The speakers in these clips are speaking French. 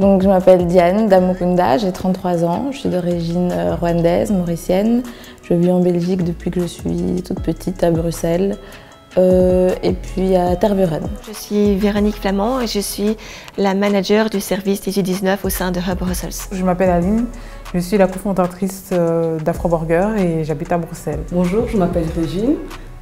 Donc, je m'appelle Diane Damokunda, j'ai 33 ans, je suis d'origine rwandaise, mauricienne. Je vis en Belgique depuis que je suis toute petite à Bruxelles et puis à Tervuren. Je suis Véronique Flamand et je suis la manager du service 18-19 au sein de Hub Brussels. Je m'appelle Aline, je suis la cofondatrice d'Afroburger et j'habite à Bruxelles. Bonjour, je m'appelle Régine.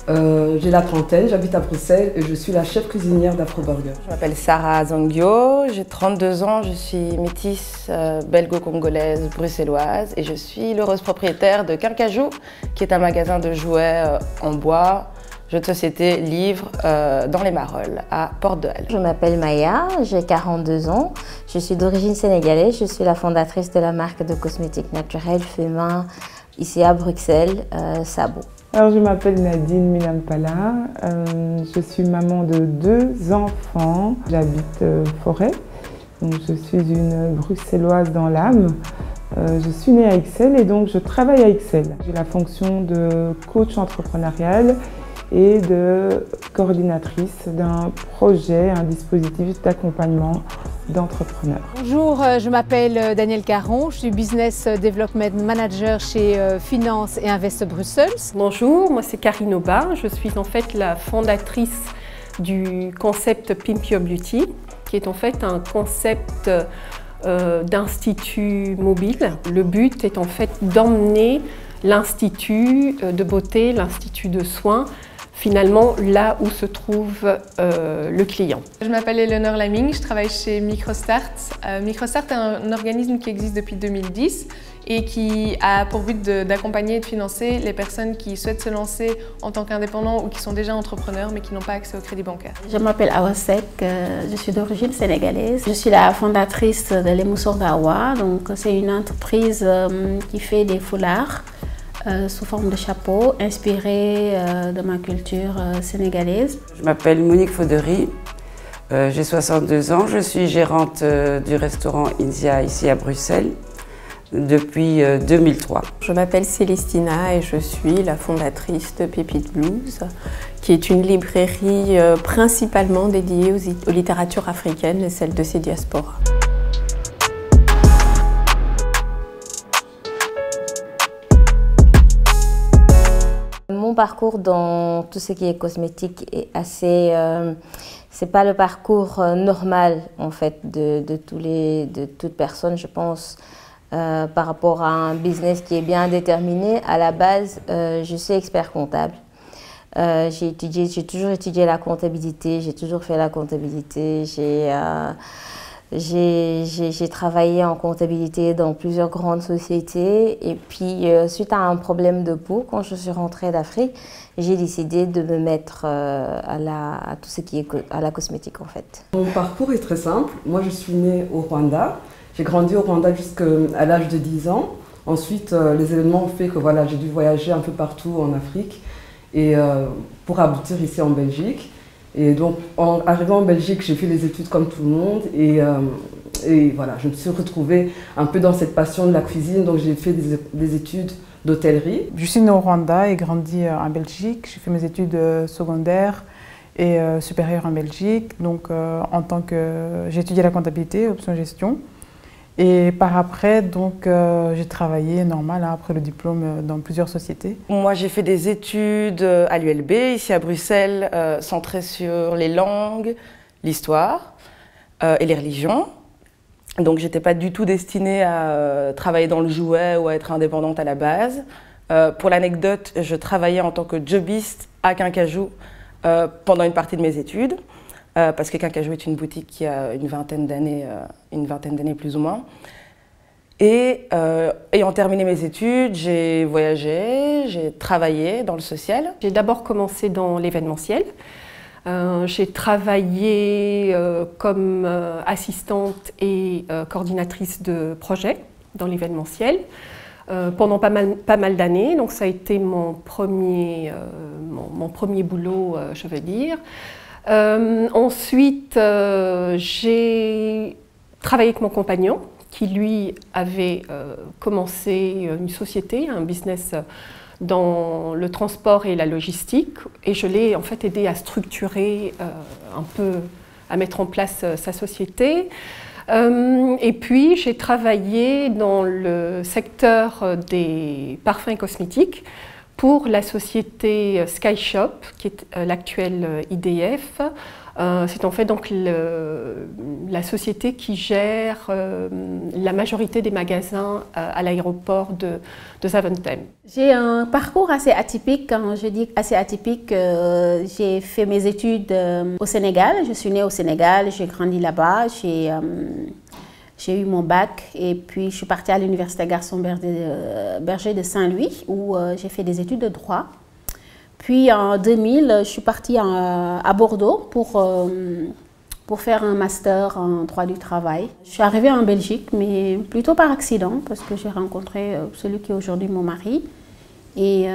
J'ai la trentaine, j'habite à Bruxelles et je suis la chef cuisinière d'Afroburger. Je m'appelle Sarah Zangio, j'ai 32 ans, je suis métisse belgo-congolaise bruxelloise et je suis l'heureuse propriétaire de Quincajou, qui est un magasin de jouets en bois, jeux de société, livres dans les Marolles, à Porte de Halle. Je m'appelle Maya, j'ai 42 ans, je suis d'origine sénégalaise, je suis la fondatrice de la marque de cosmétiques naturels féminins ici à Bruxelles, Sabo. Alors, je m'appelle Nadine Minampala, je suis maman de 2 enfants, j'habite Forêt, donc je suis une bruxelloise dans l'âme. Je suis née à Ixelles et donc je travaille à Ixelles. J'ai la fonction de coach entrepreneurial et de coordinatrice d'un projet, un dispositif d'accompagnement d'entrepreneurs. Bonjour, je m'appelle Danielle Caron, je suis Business Development Manager chez Finance et Invest Brussels. Bonjour, moi c'est Karine Aubin, je suis en fait la fondatrice du concept Pimp Your Beauty, qui est en fait un concept d'institut mobile. Le but est en fait d'emmener l'institut de beauté, l'institut de soins, finalement là où se trouve le client. Je m'appelle Eleonore Laming, je travaille chez Microstart. Microstart est un organisme qui existe depuis 2010 et qui a pour but d'accompagner et de financer les personnes qui souhaitent se lancer en tant qu'indépendants ou qui sont déjà entrepreneurs mais qui n'ont pas accès au crédit bancaire. Je m'appelle Awasek, je suis d'origine sénégalaise. Je suis la fondatrice de l'Émousson d'Awa, donc c'est une entreprise qui fait des foulards sous forme de chapeau, inspiré de ma culture sénégalaise. Je m'appelle Monique Faudery, j'ai 62 ans, je suis gérante du restaurant India ici à Bruxelles depuis 2003. Je m'appelle Célestina et je suis la fondatrice de Pépite Blues, qui est une librairie principalement dédiée aux littératures africaines et celles de ces diasporas. Mon parcours dans tout ce qui est cosmétique est assez... c'est pas le parcours normal en fait de toute personne, je pense, par rapport à un business qui est bien déterminé. À la base, je suis expert comptable. J'ai toujours étudié la comptabilité, j'ai toujours fait la comptabilité. J'ai travaillé en comptabilité dans plusieurs grandes sociétés et puis suite à un problème de peau, quand je suis rentrée d'Afrique, j'ai décidé de me mettre à tout ce qui est à la cosmétique en fait. Mon parcours est très simple. Moi je suis née au Rwanda. J'ai grandi au Rwanda jusqu'à l'âge de 10 ans. Ensuite les événements ont fait que voilà, j'ai dû voyager un peu partout en Afrique et pour aboutir ici en Belgique. Et donc, en arrivant en Belgique, j'ai fait les études comme tout le monde et voilà, je me suis retrouvée un peu dans cette passion de la cuisine, donc j'ai fait des études d'hôtellerie. Je suis née au Rwanda et grandi en Belgique. J'ai fait mes études secondaires et supérieures en Belgique. Donc, j'ai étudié la comptabilité, option gestion. Et par après, donc, j'ai travaillé normal après le diplôme dans plusieurs sociétés. Moi, j'ai fait des études à l'ULB, ici à Bruxelles, centrées sur les langues, l'histoire et les religions. Donc, j'étais pas du tout destinée à travailler dans le jouet ou à être indépendante à la base. Pour l'anecdote, je travaillais en tant que jobiste à Quincajou pendant une partie de mes études. Parce que Quincajou est une boutique qui a une vingtaine d'années plus ou moins. Et ayant terminé mes études, j'ai voyagé, j'ai travaillé dans le social. J'ai d'abord commencé dans l'événementiel. J'ai travaillé comme assistante et coordinatrice de projet dans l'événementiel pendant pas mal d'années. Donc ça a été mon premier boulot, je veux dire. Ensuite, j'ai travaillé avec mon compagnon qui, lui, avait commencé une société, un business dans le transport et la logistique. Et je l'ai en fait aidé à structurer un peu, à mettre en place sa société. Et puis j'ai travaillé dans le secteur des parfums et cosmétiques pour la société Sky Shop, qui est l'actuelle IDF. C'est en fait donc la société qui gère la majorité des magasins à l'aéroport de Zaventem. J'ai un parcours assez atypique. Quand je dis assez atypique, j'ai fait mes études au Sénégal. Je suis née au Sénégal, j'ai grandi là-bas, j'ai eu mon bac et puis je suis partie à l'université Gaston Berger de Saint-Louis où j'ai fait des études de droit. Puis en 2000, je suis partie à Bordeaux pour faire un master en droit du travail. Je suis arrivée en Belgique, mais plutôt par accident, parce que j'ai rencontré celui qui est aujourd'hui mon mari. Et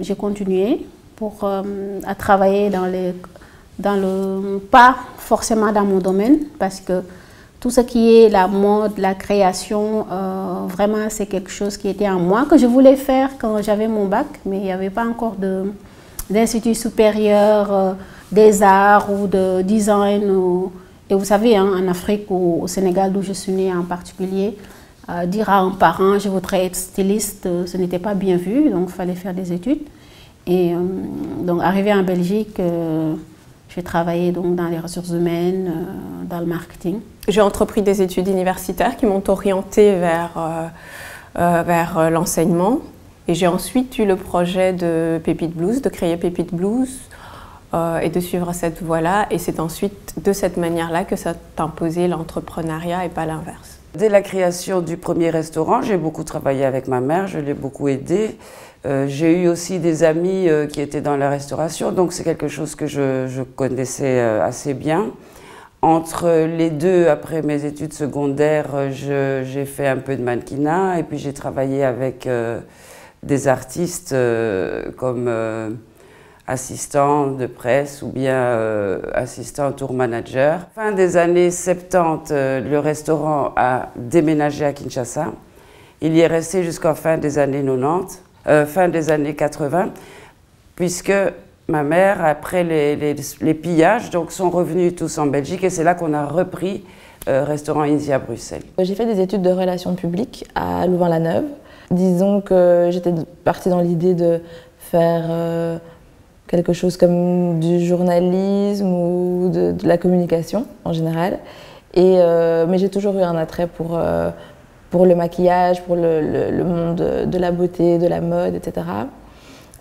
j'ai continué à travailler pas forcément dans mon domaine, parce que tout ce qui est la mode, la création, vraiment c'est quelque chose qui était en moi, que je voulais faire quand j'avais mon bac, mais il n'y avait pas encore d'institut supérieur des arts ou de design. Et vous savez, hein, en Afrique ou au Sénégal, d'où je suis née en particulier, dire à un parent « je voudrais être styliste », ce n'était pas bien vu, donc il fallait faire des études. Et donc arrivée en Belgique, j'ai travaillé donc dans les ressources humaines, dans le marketing. J'ai entrepris des études universitaires qui m'ont orientée vers l'enseignement. Et j'ai ensuite eu le projet de Pépite Blues, de créer Pépite Blues et de suivre cette voie-là. Et c'est ensuite de cette manière-là que ça a imposé l'entrepreneuriat et pas l'inverse. Dès la création du premier restaurant, j'ai beaucoup travaillé avec ma mère, je l'ai beaucoup aidée. J'ai eu aussi des amis qui étaient dans la restauration, donc c'est quelque chose que je connaissais assez bien. Entre les deux, après mes études secondaires, j'ai fait un peu de mannequinat et puis j'ai travaillé avec des artistes comme assistant de presse ou bien assistant tour manager. Fin des années 70, le restaurant a déménagé à Kinshasa. Il y est resté jusqu'en fin des années 90, fin des années 80, puisque ma mère, après les pillages, donc, sont revenus tous en Belgique et c'est là qu'on a repris Restaurant Inzi à Bruxelles. J'ai fait des études de relations publiques à Louvain-la-Neuve. Disons que j'étais partie dans l'idée de faire quelque chose comme du journalisme ou de la communication en général. Mais j'ai toujours eu un attrait pour le maquillage, pour le monde de la beauté, de la mode, etc.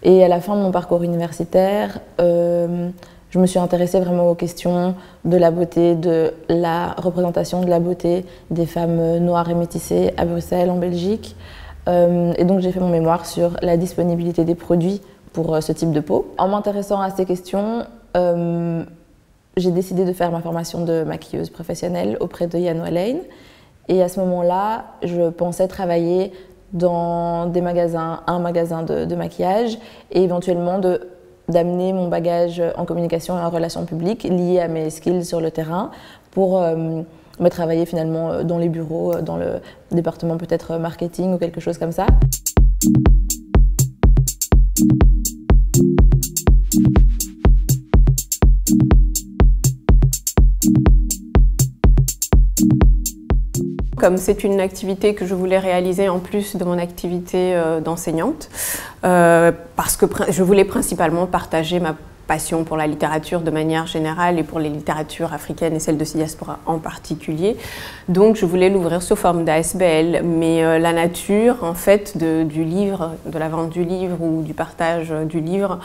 Et à la fin de mon parcours universitaire, je me suis intéressée vraiment aux questions de la beauté, de la représentation de la beauté des femmes noires et métissées à Bruxelles, en Belgique. Et donc j'ai fait mon mémoire sur la disponibilité des produits pour ce type de peau. En m'intéressant à ces questions, j'ai décidé de faire ma formation de maquilleuse professionnelle auprès de Yann Wallane. Et à ce moment-là, je pensais travailler dans des magasins, un magasin de maquillage et éventuellement d'amener mon bagage en communication et en relations publiques lié à mes skills sur le terrain pour me travailler finalement dans les bureaux, dans le département peut-être marketing ou quelque chose comme ça. Comme c'est une activité que je voulais réaliser en plus de mon activité d'enseignante, parce que je voulais principalement partager ma passion pour la littérature de manière générale et pour les littératures africaines et celles de ces diasporas en particulier. Donc je voulais l'ouvrir sous forme d'ASBL, mais la nature en fait du livre, de la vente du livre ou du partage du livre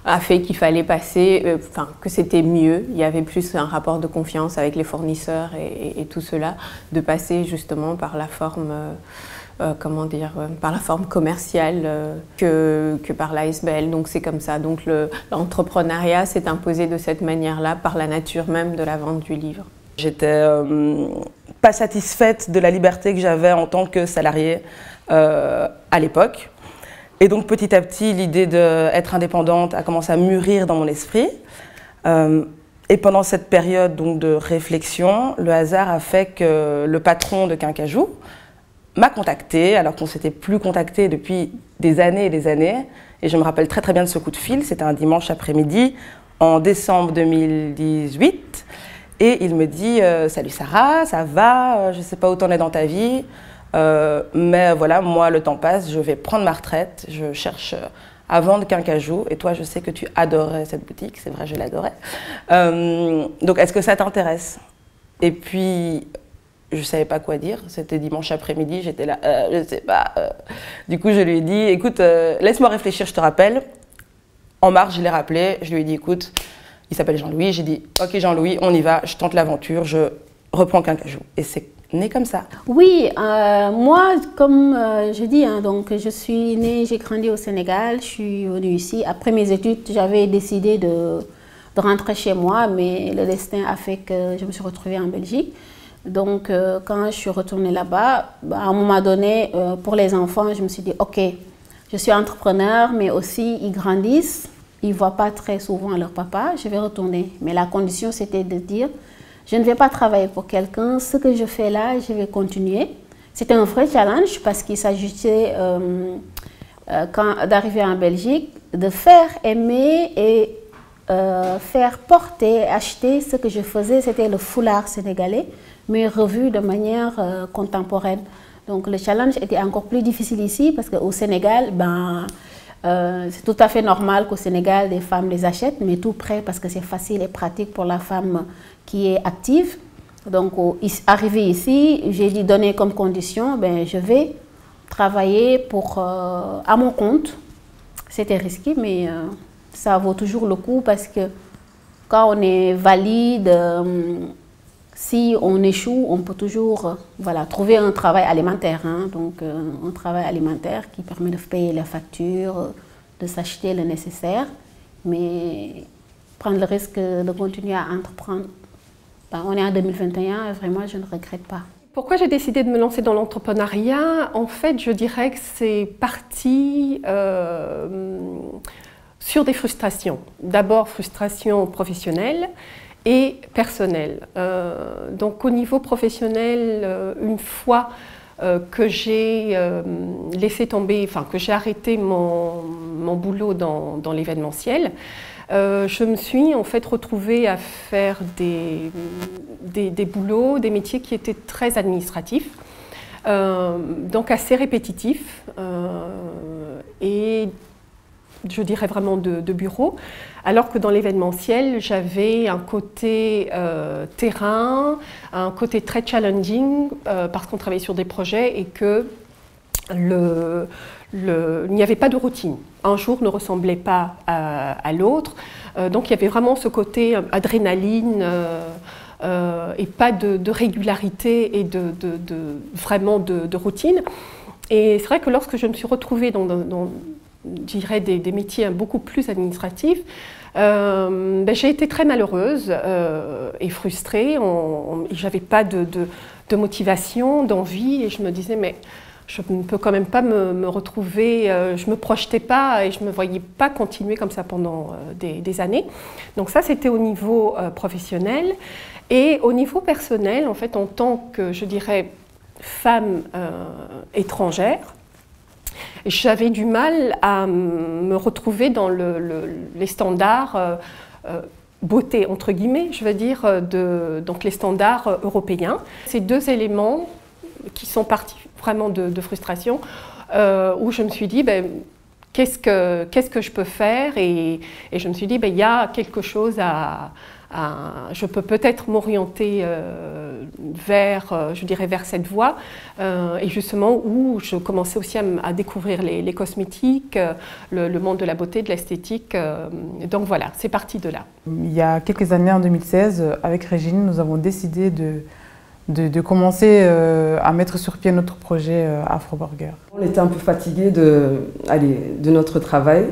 a fait qu'il fallait passer, que c'était mieux, il y avait plus un rapport de confiance avec les fournisseurs et tout cela, de passer justement par la forme par la forme commerciale que par l'ASBL. Donc c'est comme ça. Donc l'entrepreneuriat s'est imposé de cette manière-là par la nature même de la vente du livre. J'étais pas satisfaite de la liberté que j'avais en tant que salariée à l'époque. Et donc petit à petit, l'idée d'être indépendante a commencé à mûrir dans mon esprit. Et pendant cette période donc, de réflexion, le hasard a fait que le patron de Quincajou m'a contacté, alors qu'on ne s'était plus contacté depuis des années et des années. Et je me rappelle très très bien de ce coup de fil, c'était un dimanche après-midi en décembre 2018. Et il me dit « Salut Sarah, ça va, je ne sais pas où t'en es dans ta vie, mais voilà, moi le temps passe, je vais prendre ma retraite, je cherche à vendre qu'un cajou. Et toi, je sais que tu adorais cette boutique, c'est vrai, je l'adorais. Donc est-ce que ça t'intéresse ?» Et puis, je ne savais pas quoi dire, c'était dimanche après-midi, j'étais là, je ne sais pas. Du coup, je lui ai dit « Écoute, laisse-moi réfléchir, je te rappelle. » En mars, je l'ai rappelé, je lui ai dit « Écoute, il s'appelle Jean-Louis. » J'ai dit « Ok Jean-Louis, on y va, je tente l'aventure, je reprends qu'un cajou. » Et c'est né comme ça. Oui, moi, comme je dis, hein, donc je suis née, j'ai grandi au Sénégal, je suis venue ici. Après mes études, j'avais décidé de rentrer chez moi, mais le destin a fait que je me suis retrouvée en Belgique. Donc quand je suis retournée là-bas, à un moment donné, pour les enfants, je me suis dit « Ok, je suis entrepreneur, mais aussi ils grandissent. Ils ne voient pas très souvent leur papa, je vais retourner. » Mais la condition, c'était de dire, je ne vais pas travailler pour quelqu'un, ce que je fais là, je vais continuer. C'était un vrai challenge parce qu'il s'agissait, d'arriver en Belgique, de faire aimer et faire porter, acheter ce que je faisais. C'était le foulard sénégalais, mais revu de manière contemporaine. Donc le challenge était encore plus difficile ici parce qu'au Sénégal, c'est tout à fait normal qu'au Sénégal, les femmes les achètent, mais tout près parce que c'est facile et pratique pour la femme qui est active. Donc, arrivé ici, j'ai dit donner comme condition, je vais travailler à mon compte. C'était risqué, mais ça vaut toujours le coup parce que quand on est valide, si on échoue, on peut toujours trouver un travail alimentaire. Hein, donc, un travail alimentaire qui permet de payer les factures, de s'acheter le nécessaire. Mais prendre le risque de continuer à entreprendre, on est en 2021 et vraiment, je ne regrette pas. Pourquoi j'ai décidé de me lancer dans l'entrepreneuriat? En fait, je dirais que c'est parti sur des frustrations. D'abord, frustration professionnelle et personnelle. Donc au niveau professionnel, une fois que j'ai laissé tomber, que j'ai arrêté mon boulot dans l'événementiel, je me suis en fait retrouvée à faire des boulots, des métiers qui étaient très administratifs, donc assez répétitifs et je dirais vraiment de bureau, alors que dans l'événementiel, j'avais un côté terrain, un côté très challenging, parce qu'on travaillait sur des projets et que il n'y avait pas de routine. Un jour ne ressemblait pas à l'autre, donc il y avait vraiment ce côté adrénaline et pas de régularité et vraiment de routine. Et c'est vrai que lorsque je me suis retrouvée dans je dirais des métiers beaucoup plus administratifs, j'ai été très malheureuse et frustrée. J'avais pas de motivation, d'envie, et je me disais mais je ne peux quand même pas me retrouver, je ne me projetais pas et je ne me voyais pas continuer comme ça pendant des années. Donc ça, c'était au niveau professionnel. Et au niveau personnel, en fait, en tant que, je dirais, femme étrangère, j'avais du mal à me retrouver dans les standards beauté, entre guillemets, je veux dire, donc les standards européens. Ces deux éléments qui sont partis vraiment de frustration, où je me suis dit, qu'est-ce que je peux faire, et je me suis dit, il y a quelque chose je peux peut-être m'orienter vers cette voie, et justement où je commençais aussi à découvrir les cosmétiques, le monde de la beauté, de l'esthétique. Donc voilà, c'est parti de là. Il y a quelques années, en 2016, avec Régine, nous avons décidé de commencer à mettre sur pied notre projet Afro Burger. On était un peu fatigués de notre travail.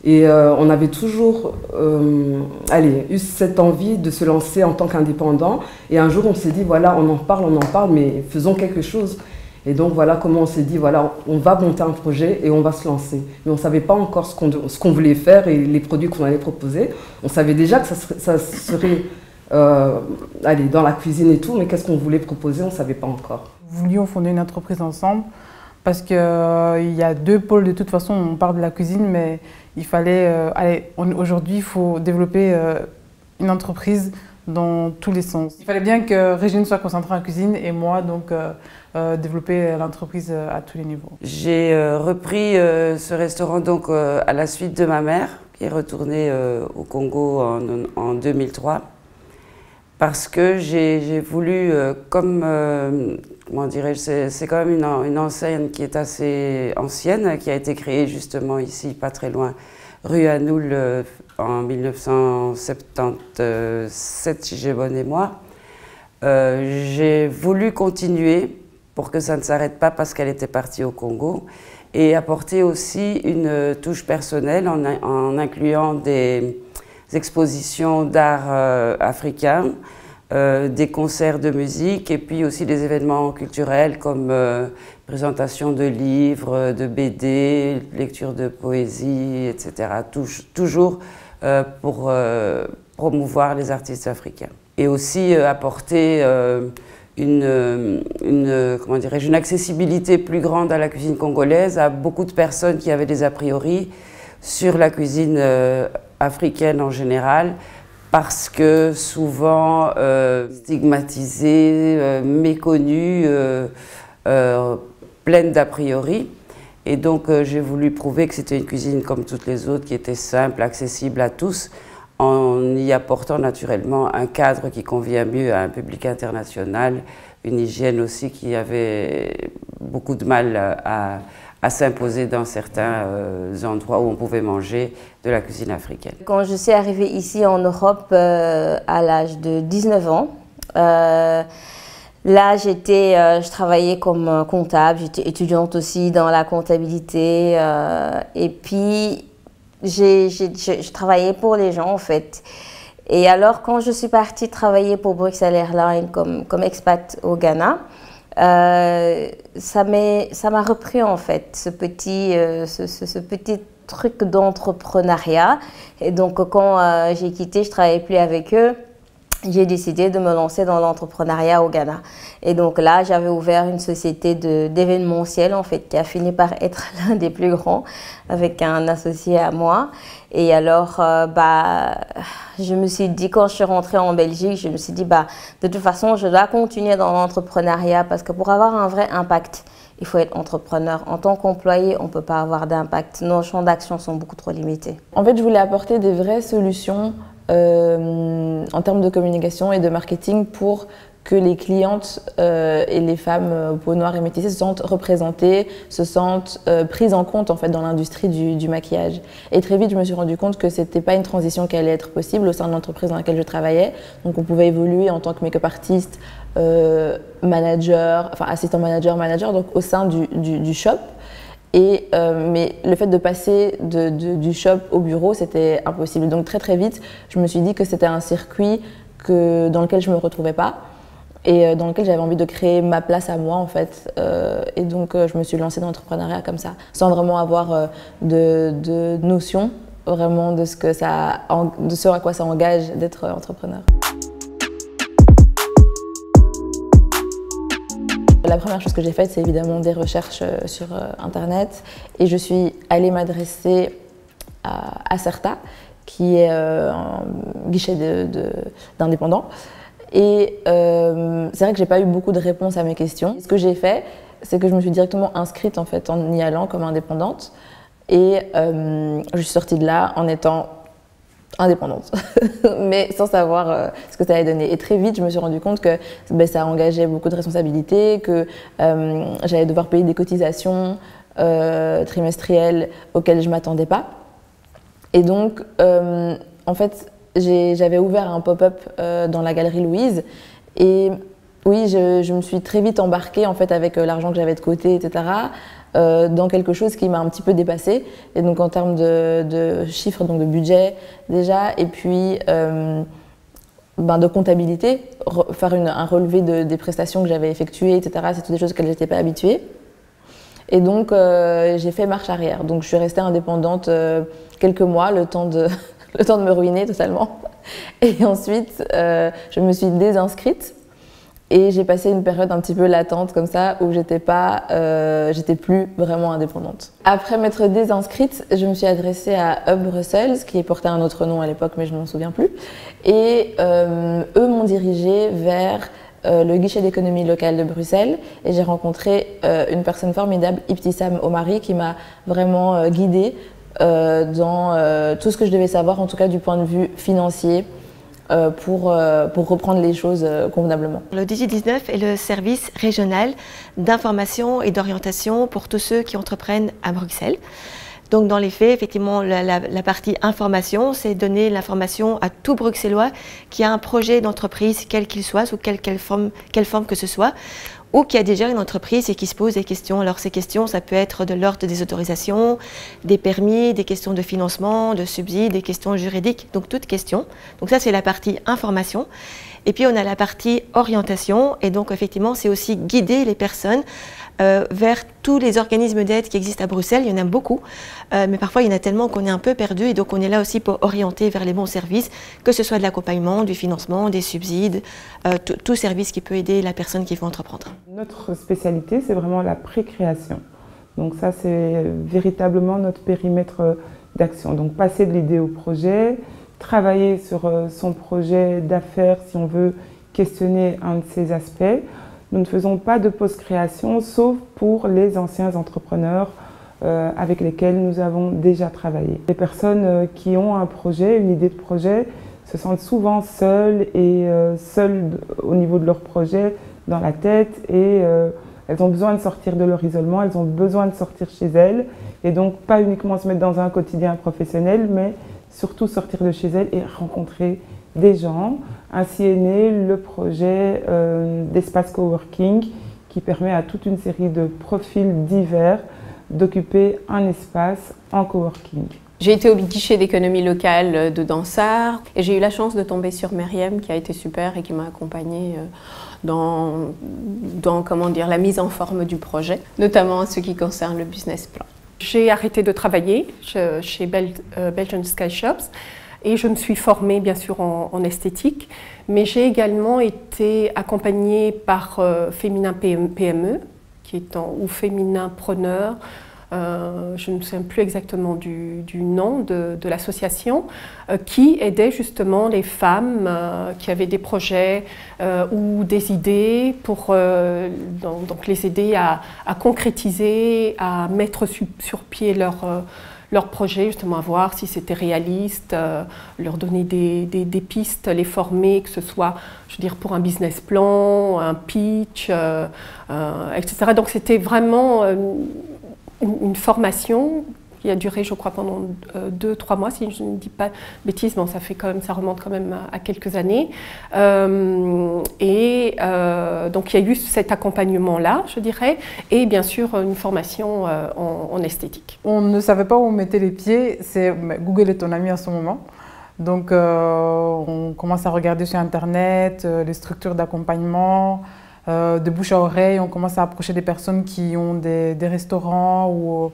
Et on avait toujours eu cette envie de se lancer en tant qu'indépendant. Et un jour, on s'est dit, voilà, on en parle, mais faisons quelque chose. Et donc, voilà comment on s'est dit, voilà, on va monter un projet et on va se lancer. Mais on ne savait pas encore ce qu'on voulait faire et les produits qu'on allait proposer. On savait déjà que ça serait dans la cuisine et tout, mais qu'est-ce qu'on voulait proposer, on ne savait pas encore. Nous voulions fonder une entreprise ensemble. Parce qu'il y a deux pôles, de toute façon, on parle de la cuisine, mais il fallait, aujourd'hui, il faut développer une entreprise dans tous les sens. Il fallait bien que Régine soit concentrée en cuisine et moi donc développer l'entreprise à tous les niveaux. J'ai repris ce restaurant donc à la suite de ma mère qui est retournée au Congo en 2003 parce que j'ai voulu, comment dirais-je, c'est quand même une enseigne qui est assez ancienne, qui a été créée justement ici, pas très loin, rue Hanoul en 1977, si j'ai bonne mémoire. J'ai voulu continuer pour que ça ne s'arrête pas parce qu'elle était partie au Congo et apporter aussi une touche personnelle en incluant des expositions d'art africain, des concerts de musique et puis aussi des événements culturels comme présentation de livres, de BD, lecture de poésie, etc. Toujours pour promouvoir les artistes africains. Et aussi apporter une accessibilité plus grande à la cuisine congolaise, à beaucoup de personnes qui avaient des a priori sur la cuisine africaine en général, parce que souvent stigmatisée, méconnue, pleine d'a priori. Et donc j'ai voulu prouver que c'était une cuisine comme toutes les autres, qui était simple, accessible à tous, en y apportant naturellement un cadre qui convient mieux à un public international, une hygiène aussi qui avait beaucoup de mal à s'imposer dans certains endroits où on pouvait manger de la cuisine africaine. Quand je suis arrivée ici en Europe à l'âge de 19 ans, là je travaillais comme comptable, j'étais étudiante aussi dans la comptabilité et puis je travaillais pour les gens en fait. Et alors quand je suis partie travailler pour Bruxelles Airlines comme expat au Ghana, ça m'a repris en fait ce petit truc d'entrepreneuriat. Et donc quand j'ai quitté, je ne travaillais plus avec eux, j'ai décidé de me lancer dans l'entrepreneuriat au Ghana. Et donc là, j'avais ouvert une société d'événementiel en fait, qui a fini par être l'un des plus grands avec un associé à moi. Et alors, je me suis dit, quand je suis rentrée en Belgique, je me suis dit, de toute façon, je dois continuer dans l'entrepreneuriat parce que pour avoir un vrai impact, il faut être entrepreneur. En tant qu'employé, on ne peut pas avoir d'impact. Nos champs d'action sont beaucoup trop limités. En fait, je voulais apporter des vraies solutions en termes de communication et de marketing pour que les clientes et les femmes aux peaux noires et métissées se sentent représentées, se sentent prises en compte en fait, dans l'industrie du maquillage. Et très vite, je me suis rendu compte que ce n'était pas une transition qui allait être possible au sein de l'entreprise dans laquelle je travaillais. Donc on pouvait évoluer en tant que make-up artiste, manager, enfin assistant manager, donc au sein du shop. Mais le fait de passer du shop au bureau, c'était impossible. Donc très vite, je me suis dit que c'était un circuit dans lequel je ne me retrouvais pas et dans lequel j'avais envie de créer ma place à moi en fait. Et donc je me suis lancée dans l'entrepreneuriat comme ça, sans vraiment avoir de notion vraiment de ce à quoi ça engage d'être entrepreneur. La première chose que j'ai faite, c'est évidemment des recherches sur Internet et je suis allée m'adresser à Certa, qui est un guichet d'indépendants. Et c'est vrai que j'ai pas eu beaucoup de réponses à mes questions. Ce que j'ai fait, c'est que je me suis directement inscrite en fait en y allant comme indépendante et je suis sortie de là en étant indépendante, mais sans savoir ce que ça allait donner. Et très vite, je me suis rendu compte que ça engageait beaucoup de responsabilités, que j'allais devoir payer des cotisations trimestrielles auxquelles je ne m'attendais pas. Et donc, en fait, j'avais ouvert un pop-up dans la Galerie Louise et oui, je me suis très vite embarquée en fait, avec l'argent que j'avais de côté, etc., dans quelque chose qui m'a un petit peu dépassée. Et donc en termes de chiffres, donc de budget déjà, et puis de comptabilité, faire un relevé des prestations que j'avais effectuées, etc., c'est toutes des choses auxquelles je n'étais pas habituée. Et donc j'ai fait marche arrière. Donc je suis restée indépendante quelques mois, le temps de me ruiner totalement. Et ensuite, je me suis désinscrite. Et j'ai passé une période un petit peu latente comme ça, où j'étais plus vraiment indépendante. Après m'être désinscrite, je me suis adressée à Hub Brussels, qui portait un autre nom à l'époque, mais je ne m'en souviens plus. Et eux m'ont dirigée vers le guichet d'économie locale de Bruxelles. Et j'ai rencontré une personne formidable, Ibtissam Omari, qui m'a vraiment guidée dans tout ce que je devais savoir, en tout cas du point de vue financier, pour reprendre les choses convenablement. Le DG19 est le service régional d'information et d'orientation pour tous ceux qui entreprennent à Bruxelles. Donc dans les faits, effectivement, la partie information, c'est donner l'information à tout Bruxellois qui a un projet d'entreprise, quel qu'il soit, sous quelle forme que ce soit, ou qui a déjà une entreprise et qui se pose des questions. Alors ces questions, ça peut être de l'ordre des autorisations, des permis, des questions de financement, de subsides, des questions juridiques, donc toutes questions. Donc ça, c'est la partie information. Et puis on a la partie orientation, et donc effectivement, c'est aussi guider les personnes vers tous les organismes d'aide qui existent à Bruxelles. Il y en a beaucoup, mais parfois il y en a tellement qu'on est un peu perdu, et donc on est là aussi pour orienter vers les bons services, que ce soit de l'accompagnement, du financement, des subsides, tout service qui peut aider la personne qui veut entreprendre. Notre spécialité, c'est vraiment la pré-création. Donc ça, c'est véritablement notre périmètre d'action. Donc passer de l'idée au projet, travailler sur son projet d'affaires si on veut questionner un de ces aspects. Nous ne faisons pas de post-création, sauf pour les anciens entrepreneurs avec lesquels nous avons déjà travaillé. Les personnes qui ont un projet, une idée de projet, se sentent souvent seules au niveau de leur projet, dans la tête, et elles ont besoin de sortir de leur isolement, elles ont besoin de sortir chez elles, et donc pas uniquement se mettre dans un quotidien professionnel, mais surtout sortir de chez elles et rencontrer des gens. Ainsi est né le projet d'espace coworking qui permet à toute une série de profils divers d'occuper un espace en coworking. J'ai été au guichet d'économie locale de Dansart et j'ai eu la chance de tomber sur Myriam qui a été super et qui m'a accompagnée dans comment dire, la mise en forme du projet, notamment en ce qui concerne le business plan. J'ai arrêté de travailler chez Belgian Sky Shops et je me suis formée bien sûr en esthétique, mais j'ai également été accompagnée par Féminin PME, ou Féminin Preneur, je ne me souviens plus exactement du nom de l'association, qui aidait justement les femmes qui avaient des projets ou des idées pour donc les aider à concrétiser, à mettre sur pied leur projet, justement à voir si c'était réaliste, leur donner des pistes, les former, que ce soit, je veux dire, pour un business plan, un pitch, etc. Donc c'était vraiment une formation qui a duré, je crois, pendant 2-3 mois, si je ne dis pas de bêtises, bon, ça remonte quand même à quelques années. Donc il y a eu cet accompagnement-là, je dirais, et bien sûr une formation en esthétique. On ne savait pas où on mettait les pieds, Google est ton ami à ce moment. Donc on commence à regarder sur Internet les structures d'accompagnement, de bouche à oreille, on commence à approcher des personnes qui ont des restaurants ou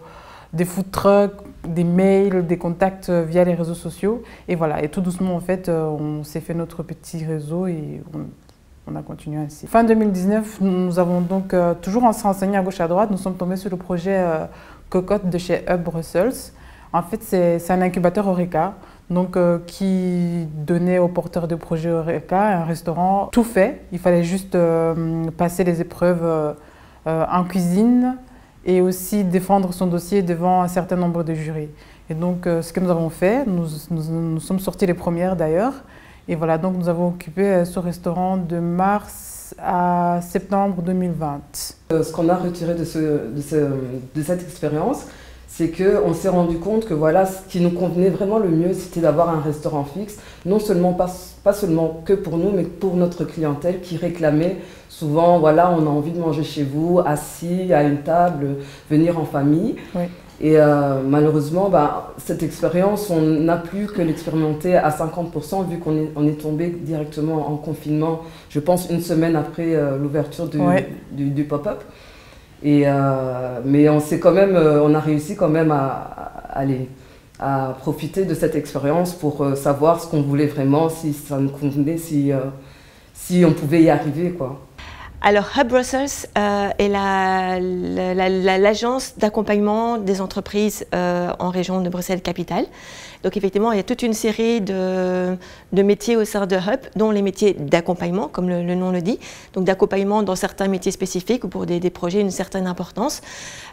des food trucks, des mails, des contacts via les réseaux sociaux. Et voilà, et tout doucement, en fait, on s'est fait notre petit réseau et on a continué ainsi. Fin 2019, nous avons donc, toujours en se renseignant à gauche et à droite, nous sommes tombés sur le projet Cocotte de chez Hub Brussels. En fait, c'est un incubateur Horeca, donc, qui donnait aux porteurs de projets Horeca un restaurant tout fait. Il fallait juste passer les épreuves en cuisine, et aussi défendre son dossier devant un certain nombre de jurys. Et donc, ce que nous avons fait, nous sommes sortis les premières d'ailleurs, et voilà, donc nous avons occupé ce restaurant de mars à septembre 2020. Ce qu'on a retiré de cette expérience, c'est qu'on s'est rendu compte que voilà, ce qui nous convenait vraiment le mieux, c'était d'avoir un restaurant fixe, non seulement pas seulement que pour nous, mais pour notre clientèle qui réclamait souvent, voilà, on a envie de manger chez vous, assis à une table, venir en famille. Oui. Et malheureusement, cette expérience, on n'a plus que l'expérimenter à 50%, vu qu'on est tombé directement en confinement, je pense une semaine après l'ouverture du pop-up. Mais on a réussi quand même à profiter de cette expérience pour savoir ce qu'on voulait vraiment, si ça nous convenait, si on pouvait y arriver, quoi. Alors, Hub Brussels est l'agence d'accompagnement des entreprises en région de Bruxelles-Capitale. Donc, effectivement, il y a toute une série de métiers au sein de Hub, dont les métiers d'accompagnement, comme le nom le dit, donc d'accompagnement dans certains métiers spécifiques ou pour des projets d'une certaine importance.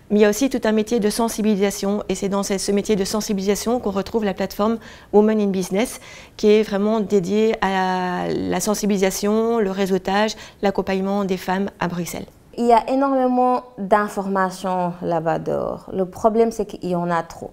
Mais il y a aussi tout un métier de sensibilisation, et c'est dans ce métier de sensibilisation qu'on retrouve la plateforme Women in Business, qui est vraiment dédiée à la sensibilisation, le réseautage, l'accompagnement des femmes à Bruxelles. Il y a énormément d'informations là-bas dehors. Le problème, c'est qu'il y en a trop.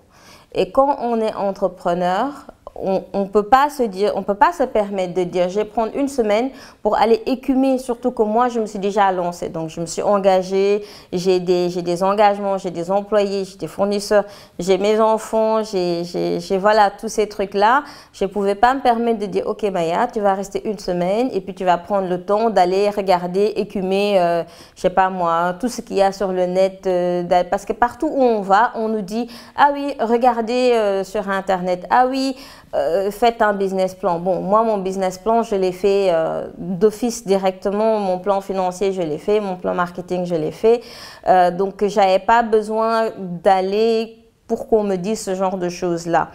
Et quand on est entrepreneur, on peut pas se permettre de dire je vais prendre une semaine pour aller écumer, surtout que moi je me suis déjà lancée, donc je me suis engagée, j'ai des engagements, j'ai des employés, j'ai des fournisseurs, j'ai mes enfants, j'ai voilà tous ces trucs là. Je pouvais pas me permettre de dire ok Maya, tu vas rester une semaine et puis tu vas prendre le temps d'aller regarder, écumer, je sais pas moi, tout ce qu'il y a sur le net, parce que partout où on va, on nous dit ah oui, regardez sur internet, ah oui, faites un business plan. Bon, moi, mon business plan, je l'ai fait d'office directement. Mon plan financier, je l'ai fait. Mon plan marketing, je l'ai fait. Donc, je n'avais pas besoin d'aller pour qu'on me dise ce genre de choses-là.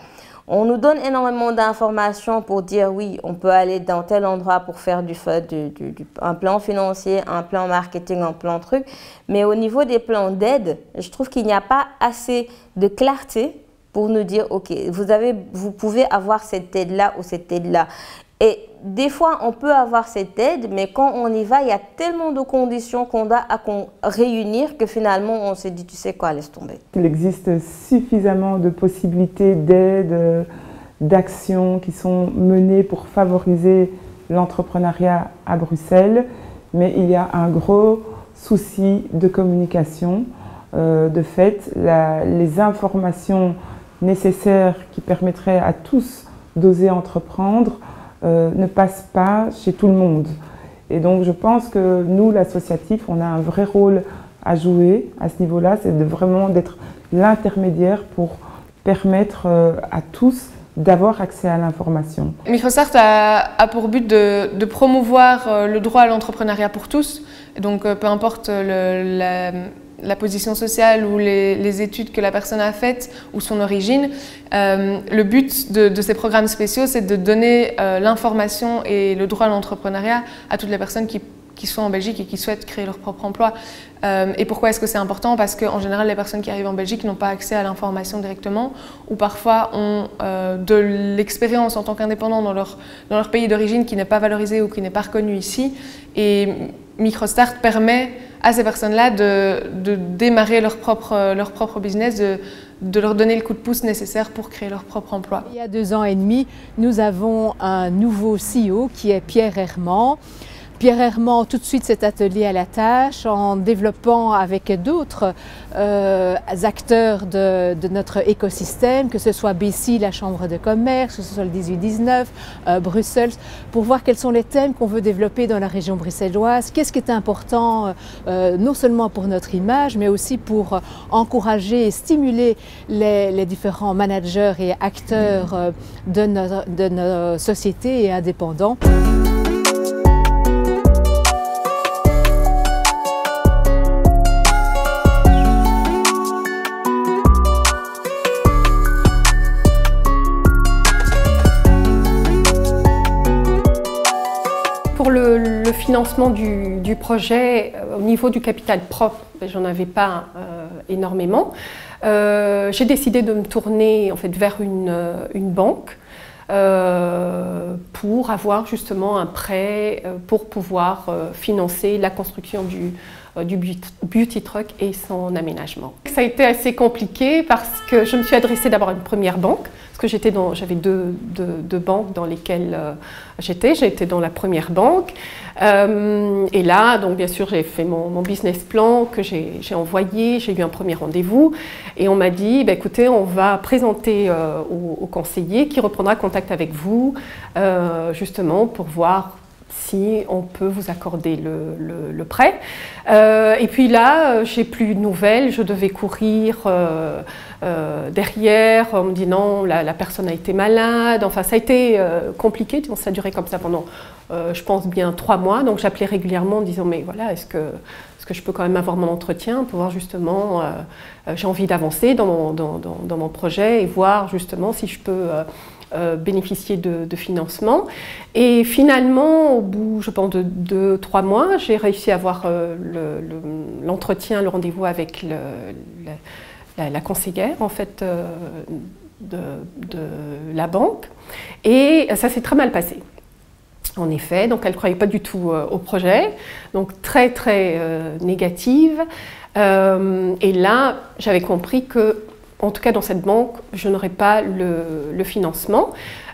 On nous donne énormément d'informations pour dire oui, on peut aller dans tel endroit pour faire un plan financier, un plan marketing, un plan truc. Mais au niveau des plans d'aide, je trouve qu'il n'y a pas assez de clarté pour nous dire, ok, vous pouvez avoir cette aide-là ou cette aide-là. Et des fois, on peut avoir cette aide, mais quand on y va, il y a tellement de conditions qu'on doit réunir que finalement, on se dit, tu sais quoi, laisse tomber. Il existe suffisamment de possibilités d'aide, d'actions qui sont menées pour favoriser l'entrepreneuriat à Bruxelles, mais il y a un gros souci de communication. De fait, les informations nécessaires qui permettraient à tous d'oser entreprendre ne passent pas chez tout le monde. Et donc je pense que nous, l'associatif, on a un vrai rôle à jouer à ce niveau-là, c'est vraiment d'être l'intermédiaire pour permettre à tous d'avoir accès à l'information. Microstart a pour but de promouvoir le droit à l'entrepreneuriat pour tous. Donc peu importe la position sociale ou les études que la personne a faites ou son origine. Le but de ces programmes spéciaux, c'est de donner l'information et le droit à l'entrepreneuriat à toutes les personnes qui sont en Belgique et qui souhaitent créer leur propre emploi. Et pourquoi est-ce que c'est important? Parce qu'en général, les personnes qui arrivent en Belgique n'ont pas accès à l'information directement ou parfois ont de l'expérience en tant qu'indépendants dans leur pays d'origine qui n'est pas valorisée ou qui n'est pas reconnue ici. Et Microstart permet à ces personnes-là de démarrer leur propre business, de leur donner le coup de pouce nécessaire pour créer leur propre emploi. Il y a 2 ans et demi, nous avons un nouveau CEO qui est Pierre Herman. Pierre Herman tout de suite s'est attelé à la tâche en développant avec d'autres acteurs de notre écosystème, que ce soit BC, la Chambre de commerce, que ce soit le 18-19, Bruxelles, pour voir quels sont les thèmes qu'on veut développer dans la région bruxelloise, qu'est-ce qui est important non seulement pour notre image, mais aussi pour encourager et stimuler les différents managers et acteurs de nos sociétés et indépendants. Pour le financement du projet, au niveau du capital propre, j'en avais pas énormément. J'ai décidé de me tourner en fait vers une banque pour avoir justement un prêt pour pouvoir financer la construction du beauty truck et son aménagement. Ça a été assez compliqué parce que je me suis adressée d'abord à une première banque, parce que j'avais deux banques dans lesquelles j'étais. J'ai été dans la première banque et là, donc bien sûr, j'ai fait mon business plan que j'ai envoyé, j'ai eu un premier rendez-vous et on m'a dit, bah, écoutez, on va présenter au conseiller qui reprendra contact avec vous justement pour voir si on peut vous accorder le prêt. Et puis là, j'ai plus de nouvelles, je devais courir derrière, on me dit non, la personne a été malade, enfin ça a été compliqué, ça a duré comme ça pendant, je pense, bien 3 mois, donc j'appelais régulièrement en disant mais voilà, est-ce que je peux quand même avoir mon entretien pour voir justement, j'ai envie d'avancer dans mon projet et voir justement si je peux bénéficier de financement. Et finalement, au bout, je pense, de 2-3 mois, j'ai réussi à avoir l'entretien, le rendez-vous avec la conseillère en fait, de la banque. Et ça s'est très mal passé. En effet, donc elle ne croyait pas du tout au projet, donc très très négative. Et là, j'avais compris que, en tout cas dans cette banque, je n'aurais pas le financement.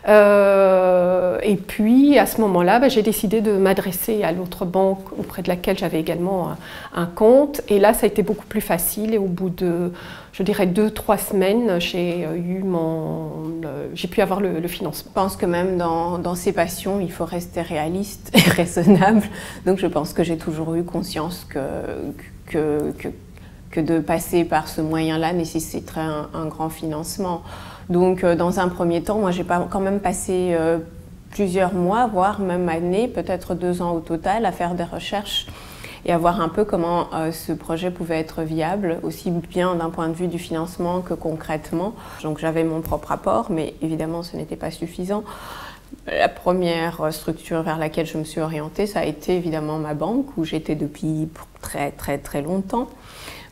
Et puis à ce moment-là, j'ai décidé de m'adresser à l'autre banque auprès de laquelle j'avais également un compte. Et là, ça a été beaucoup plus facile. Et au bout de, je dirais, 2-3 semaines, j'ai pu avoir le financement. Je pense que même dans ses passions, il faut rester réaliste et raisonnable. Donc je pense que j'ai toujours eu conscience que de passer par ce moyen-là nécessiterait un grand financement. Donc dans un premier temps, moi j'ai quand même passé plusieurs mois, voire même années, peut-être 2 ans au total, à faire des recherches et à voir un peu comment ce projet pouvait être viable, aussi bien d'un point de vue du financement que concrètement. Donc j'avais mon propre apport, mais évidemment ce n'était pas suffisant. La première structure vers laquelle je me suis orientée, ça a été évidemment ma banque, où j'étais depuis très très très longtemps.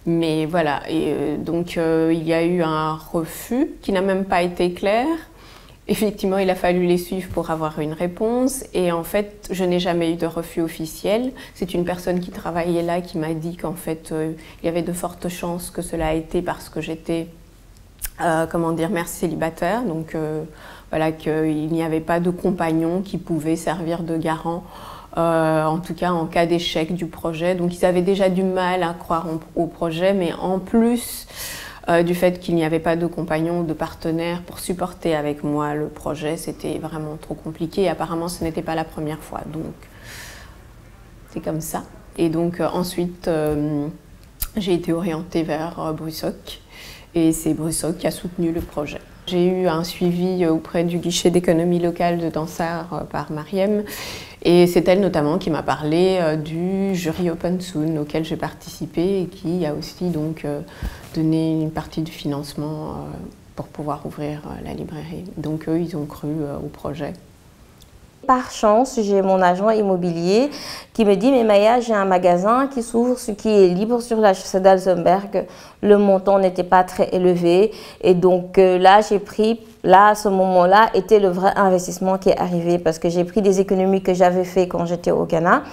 Mais voilà, et donc il y a eu un refus qui n'a même pas été clair. Effectivement, il a fallu les suivre pour avoir une réponse. Et en fait, je n'ai jamais eu de refus officiel. C'est une personne qui travaillait là qui m'a dit qu'en fait, il y avait de fortes chances que cela a été parce que j'étais, comment dire, mère célibataire. Donc voilà, qu'il n'y avait pas de compagnon qui pouvait servir de garant. En tout cas en cas d'échec du projet. Donc ils avaient déjà du mal à croire au projet, mais en plus du fait qu'il n'y avait pas de compagnon ou de partenaire pour supporter avec moi le projet, c'était vraiment trop compliqué. Et apparemment ce n'était pas la première fois, donc c'est comme ça. Et donc ensuite j'ai été orientée vers Brussock et c'est Brussock qui a soutenu le projet. J'ai eu un suivi auprès du guichet d'économie locale de Dansart par Mariem. Et c'est elle notamment qui m'a parlé du jury Open Soon auquel j'ai participé et qui a aussi donc donné une partie du financement pour pouvoir ouvrir la librairie. Donc eux, ils ont cru au projet. Par chance, j'ai mon agent immobilier qui me dit « Mais Maya, j'ai un magasin qui s'ouvre, qui est libre sur la chaussée d'Alzenberg. Le montant n'était pas très élevé. » Et donc là, j'ai pris, à ce moment-là, était le vrai investissement qui est arrivé parce que j'ai pris des économies que j'avais fait quand j'étais au Ghana.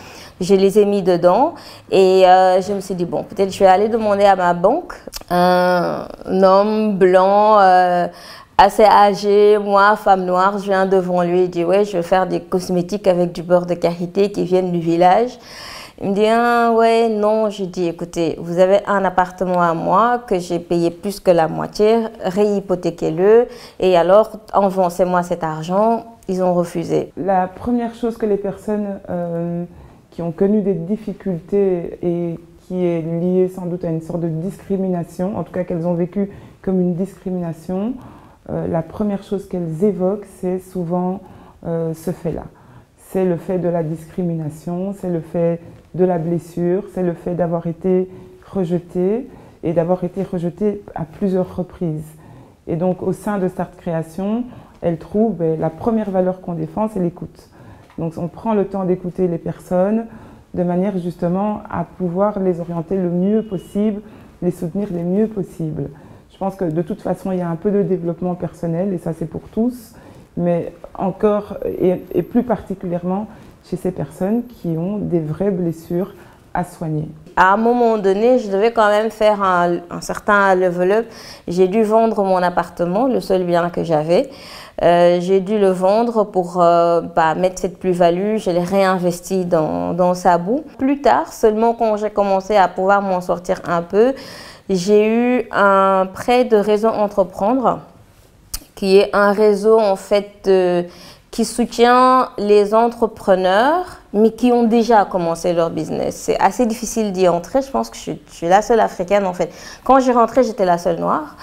Je les ai mis dedans et je me suis dit, bon, peut-être je vais aller demander à ma banque. Un homme blanc, assez âgé, moi, femme noire, je viens devant lui et dis ouais, je vais faire des cosmétiques avec du beurre de karité qui viennent du village. Il me dit ah, ouais, non. Je dis écoutez, vous avez un appartement à moi que j'ai payé plus que la moitié, réhypothéquez-le et alors avancez-moi cet argent. Ils ont refusé. La première chose que les personnes qui ont connu des difficultés et qui est liée sans doute à une sorte de discrimination, en tout cas qu'elles ont vécu comme une discrimination, la première chose qu'elles évoquent, c'est souvent ce fait-là. C'est le fait de la discrimination, c'est le fait de la blessure, c'est le fait d'avoir été rejeté et d'avoir été rejeté à plusieurs reprises. Et donc au sein de Start Création, elles trouvent la première valeur qu'on défend, c'est l'écoute. Donc on prend le temps d'écouter les personnes de manière justement à pouvoir les orienter le mieux possible, les soutenir le mieux possible. Je pense que de toute façon, il y a un peu de développement personnel, et ça c'est pour tous, mais encore et plus particulièrement chez ces personnes qui ont des vraies blessures à soigner. À un moment donné, je devais quand même faire un certain level up. J'ai dû vendre mon appartement, le seul bien que j'avais. J'ai dû le vendre pour mettre cette plus-value. Je l'ai réinvesti dans sa boue. Plus tard, seulement quand j'ai commencé à pouvoir m'en sortir un peu, j'ai eu un prêt de Réseau Entreprendre, qui est un réseau en fait qui soutient les entrepreneurs, mais qui ont déjà commencé leur business. C'est assez difficile d'y entrer. Je pense que je suis la seule africaine, en fait. Quand j'ai rentré, j'étais la seule noire.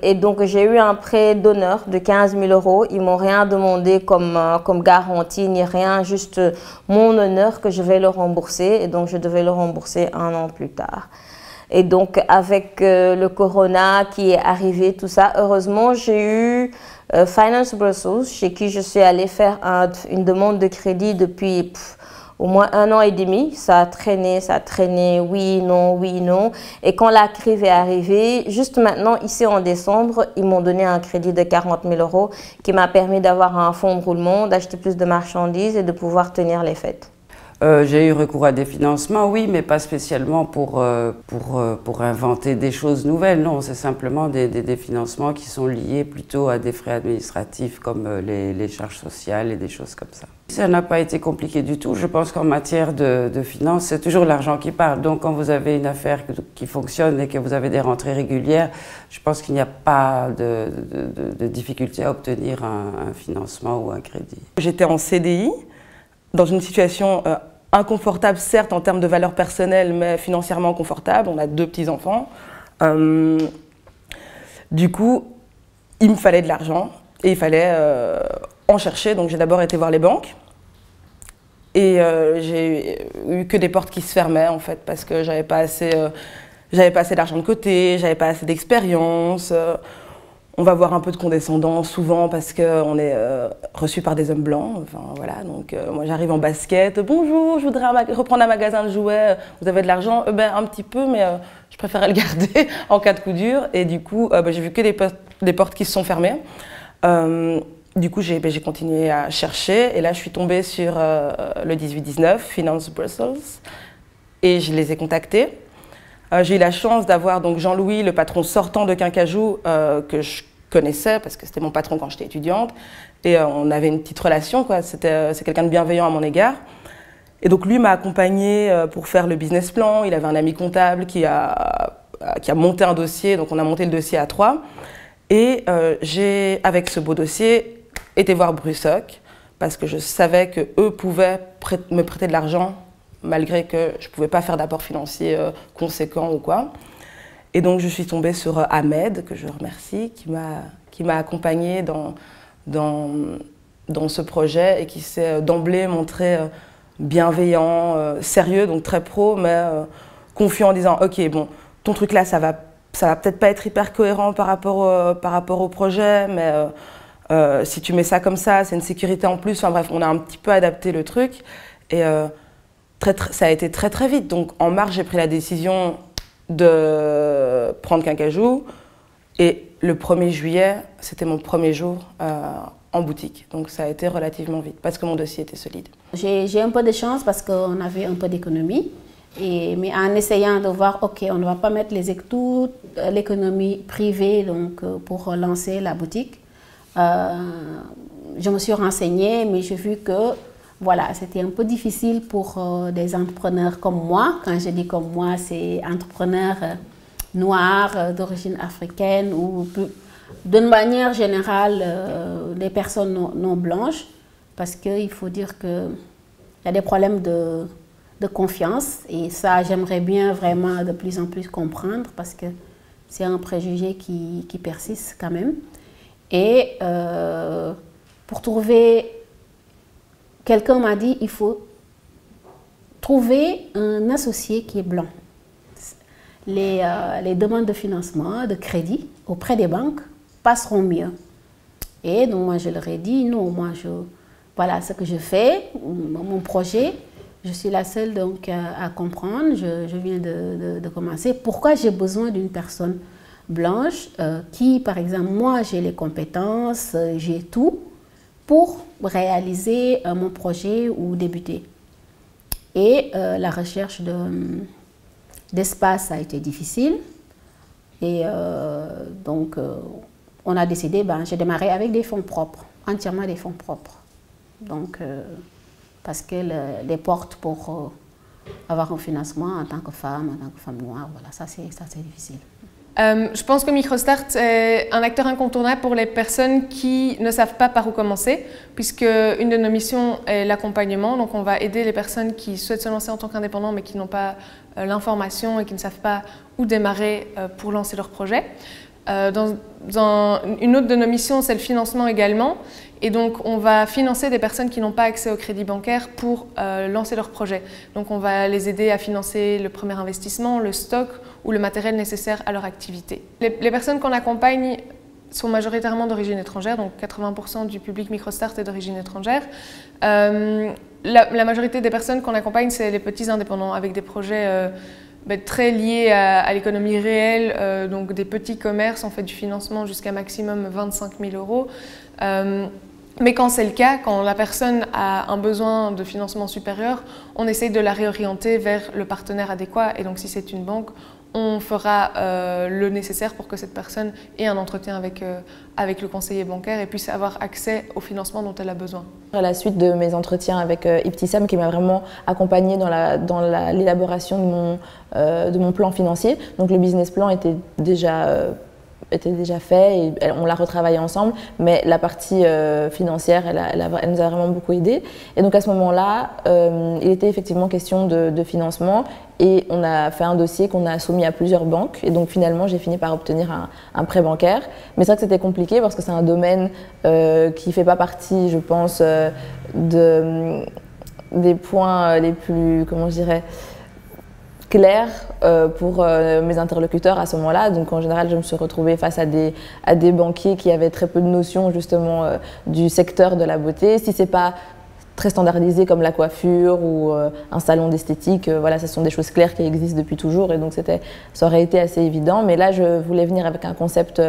Et donc, j'ai eu un prêt d'honneur de 15 000 €. Ils m'ont rien demandé comme garantie, ni rien, juste mon honneur que je vais leur rembourser. Et donc, je devais le rembourser 1 an plus tard. Et donc, avec le corona qui est arrivé, tout ça, heureusement, j'ai eu Finance Brussels, chez qui je suis allée faire une demande de crédit depuis au moins 1 an et demi. Ça a traîné, oui, non. Et quand la crise est arrivée, juste maintenant, ici en décembre, ils m'ont donné un crédit de 40 000 € qui m'a permis d'avoir un fonds de roulement, d'acheter plus de marchandises et de pouvoir tenir les fêtes. J'ai eu recours à des financements, oui, mais pas spécialement pour inventer des choses nouvelles. Non, c'est simplement des financements qui sont liés plutôt à des frais administratifs comme les charges sociales et des choses comme ça. Ça n'a pas été compliqué du tout. Je pense qu'en matière de finances, c'est toujours l'argent qui parle. Donc quand vous avez une affaire qui fonctionne et que vous avez des rentrées régulières, je pense qu'il n'y a pas de difficulté à obtenir un financement ou un crédit. J'étais en CDI, dans une situation inconfortable, certes, en termes de valeur personnelle, mais financièrement confortable. On a 2 petits-enfants. Du coup, il me fallait de l'argent et il fallait en chercher. Donc, j'ai d'abord été voir les banques. Et j'ai eu que des portes qui se fermaient, en fait, parce que j'avais pas assez d'argent de côté, j'avais pas assez d'expérience. On va voir un peu de condescendance souvent parce qu'on est reçu par des hommes blancs. Enfin, voilà. Donc, moi, j'arrive en basket. Bonjour, je voudrais reprendre un magasin de jouets. Vous avez de l'argent? Ben, un petit peu, mais je préférais le garder en cas de coup dur. Et du coup, j'ai vu que des portes qui se sont fermées. Du coup, j'ai continué à chercher. Et là, je suis tombée sur le 18-19, Finance Brussels. Et je les ai contactés. J'ai eu la chance d'avoir donc Jean-Louis, le patron sortant de Quincajou, que je connaissais parce que c'était mon patron quand j'étais étudiante. Et on avait une petite relation, quoi. C'est quelqu'un de bienveillant à mon égard. Et donc lui m'a accompagnée pour faire le business plan. Il avait un ami comptable qui a monté un dossier, donc on a monté le dossier à 3. Et j'ai, avec ce beau dossier, été voir Brussoc parce que je savais qu'eux pouvaient me prêter de l'argent malgré que je ne pouvais pas faire d'apport financier conséquent ou quoi. Et donc je suis tombée sur Ahmed, que je remercie, qui m'a accompagnée dans ce projet et qui s'est d'emblée montré bienveillant, sérieux, donc très pro, mais confiant en disant « Ok, bon, ton truc là, ça va peut-être pas être hyper cohérent par rapport au projet, mais si tu mets ça comme ça, c'est une sécurité en plus. » Enfin bref, on a un petit peu adapté le truc. Et ça a été très très vite. Donc en mars, j'ai pris la décision de prendre Quincajou. Et le 1er juillet, c'était mon premier jour en boutique. Donc ça a été relativement vite parce que mon dossier était solide. J'ai un peu de chance parce qu'on avait un peu d'économie. Mais en essayant de voir, ok, on ne va pas mettre toute l'économie privée donc, pour lancer la boutique. Je me suis renseignée, mais j'ai vu que voilà, c'était un peu difficile pour des entrepreneurs comme moi. Quand je dis comme moi, c'est entrepreneurs noirs, d'origine africaine ou d'une manière générale, des personnes non blanches. Parce qu'il faut dire qu'il y a des problèmes de confiance. Et ça, j'aimerais bien vraiment de plus en plus comprendre parce que c'est un préjugé qui persiste quand même. Et pour trouver... Quelqu'un m'a dit qu'il faut trouver un associé qui est blanc. Les demandes de financement, de crédit auprès des banques passeront mieux. Et donc moi je leur ai dit, non, voilà ce que je fais, mon projet, je suis la seule donc à comprendre, je viens de commencer. Pourquoi j'ai besoin d'une personne blanche qui, par exemple, moi j'ai les compétences, j'ai tout, pour réaliser mon projet ou débuter. Et la recherche d'espace a été difficile. Et donc, on a décidé, j'ai démarré avec des fonds propres, entièrement des fonds propres. Donc, parce que les portes pour avoir un financement en tant que femme noire, voilà, ça c'est difficile. Je pense que MicroStart est un acteur incontournable pour les personnes qui ne savent pas par où commencer, puisque une de nos missions est l'accompagnement. Donc on va aider les personnes qui souhaitent se lancer en tant qu'indépendants mais qui n'ont pas l'information et qui ne savent pas où démarrer pour lancer leur projet. Une autre de nos missions, c'est le financement également. Et donc, on va financer des personnes qui n'ont pas accès au crédit bancaire pour lancer leur projet. Donc, on va les aider à financer le premier investissement, le stock ou le matériel nécessaire à leur activité. Les personnes qu'on accompagne sont majoritairement d'origine étrangère, donc 80% du public MicroStart est d'origine étrangère. La majorité des personnes qu'on accompagne, c'est les petits indépendants avec des projets très liés à l'économie réelle, donc des petits commerces, on fait du financement jusqu'à maximum 25 000 €. Mais quand c'est le cas, quand la personne a un besoin de financement supérieur, on essaye de la réorienter vers le partenaire adéquat. Et donc si c'est une banque, on fera le nécessaire pour que cette personne ait un entretien avec le conseiller bancaire et puisse avoir accès au financement dont elle a besoin. À la suite de mes entretiens avec Ibtissam, qui m'a vraiment accompagnée dans l'élaboration de mon plan financier, donc le business plan était déjà fait et on l'a retravaillé ensemble, mais la partie financière, elle nous a vraiment beaucoup aidé. Et donc à ce moment-là, il était effectivement question de financement et on a fait un dossier qu'on a soumis à plusieurs banques et donc finalement j'ai fini par obtenir un prêt bancaire. Mais c'est vrai que c'était compliqué parce que c'est un domaine qui ne fait pas partie, je pense, des points les plus, comment je dirais, clair pour mes interlocuteurs à ce moment-là. Donc en général, je me suis retrouvée face à des banquiers qui avaient très peu de notions justement du secteur de la beauté. Si c'est pas très standardisé comme la coiffure ou un salon d'esthétique, voilà, ce sont des choses claires qui existent depuis toujours et donc ça aurait été assez évident. Mais là, je voulais venir avec un concept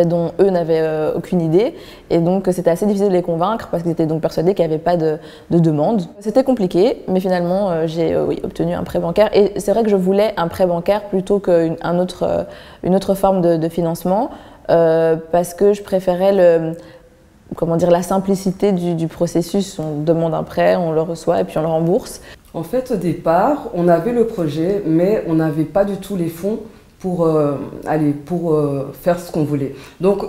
dont eux n'avaient aucune idée et donc c'était assez difficile de les convaincre parce qu'ils étaient donc persuadés qu'il n'y avait pas de demande. C'était compliqué mais finalement j'ai obtenu un prêt bancaire et c'est vrai que je voulais un prêt bancaire plutôt qu'une autre forme de financement parce que je préférais la simplicité du processus. On demande un prêt, on le reçoit et puis on le rembourse. En fait, au départ, on avait le projet mais on n'avait pas du tout les fonds pour faire ce qu'on voulait. Donc,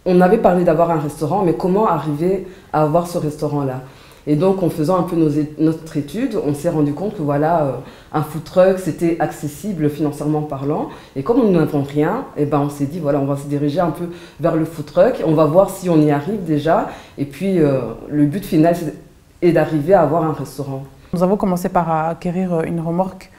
on avait parlé d'avoir un restaurant, mais comment arriver à avoir ce restaurant-là? Et donc, en faisant un peu notre étude, on s'est rendu compte que voilà, un food truck, c'était accessible financièrement parlant. Et comme nous n'avons rien, eh ben, on s'est dit, voilà, on va se diriger un peu vers le food truck. On va voir si on y arrive déjà. Et puis, le but final est d'arriver à avoir un restaurant. Nous avons commencé par acquérir une remorque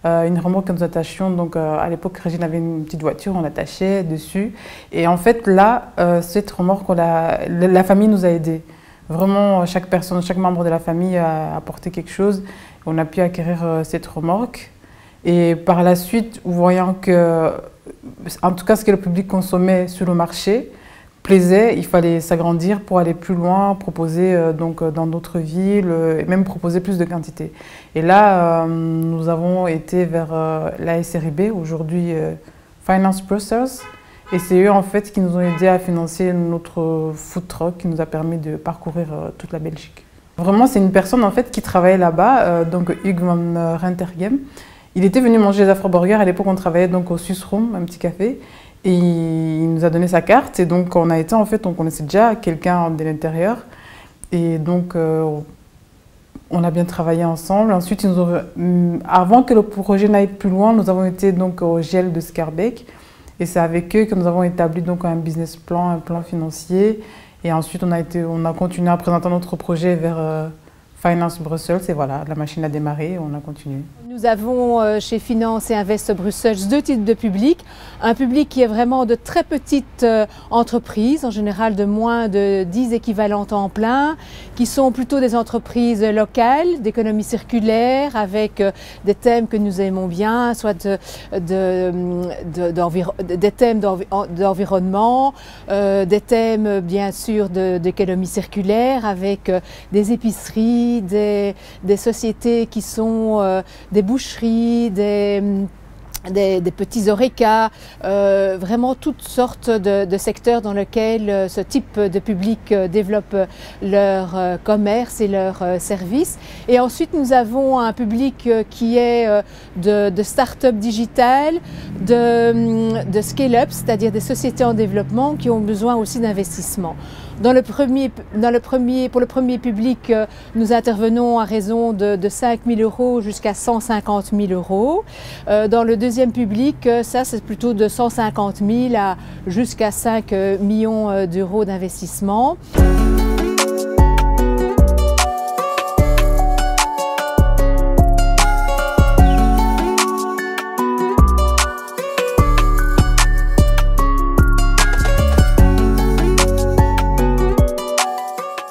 que nous attachions. Donc à l'époque, Régine avait une petite voiture, on l'attachait dessus. Et en fait, là, cette remorque, la famille nous a aidés. Vraiment, chaque personne, chaque membre de la famille a apporté quelque chose. On a pu acquérir cette remorque. Et par la suite, voyant que, en tout cas, ce que le public consommait sur le marché plaisait, il fallait s'agrandir pour aller plus loin, proposer donc dans d'autres villes et même proposer plus de quantité. Et là, nous avons été vers la SRIB, aujourd'hui Finance Brussels, et c'est eux en fait qui nous ont aidés à financer notre food truck qui nous a permis de parcourir toute la Belgique. Vraiment, c'est une personne en fait qui travaillait là-bas, donc Hugues van Rentergem. Il était venu manger des Afro-burgers, à l'époque on travaillait donc au Swiss Room, un petit café. Et il nous a donné sa carte et donc on connaissait déjà quelqu'un de l'intérieur et donc on a bien travaillé ensemble. Ensuite, avant que le projet n'aille plus loin, nous avons été donc au GEL de Schaerbeek et c'est avec eux que nous avons établi donc un business plan, un plan financier et ensuite on a continué à présenter notre projet vers Finance Brussels et voilà, la machine a démarré et on a continué. Nous avons chez Finance et Invest Brussels deux types de public. Un public qui est vraiment de très petites entreprises, en général de moins de 10 équivalents temps plein, qui sont plutôt des entreprises locales, d'économie circulaire, avec des thèmes que nous aimons bien, soit des thèmes d'environnement, des thèmes bien sûr d'économie circulaire, avec des épiceries, des sociétés qui sont des boucheries, des des petits horecas, vraiment toutes sortes de secteurs dans lesquels ce type de public développe leur commerce et leurs services. Et ensuite, nous avons un public qui est de start-up digitales, de scale-up, c'est-à-dire des sociétés en développement qui ont besoin aussi d'investissement. Pour le premier public, nous intervenons à raison de 5 000 € jusqu'à 150 000 €. Dans le deuxième public, ça c'est plutôt de 150 000 à jusqu'à 5 millions d'euros d'investissement.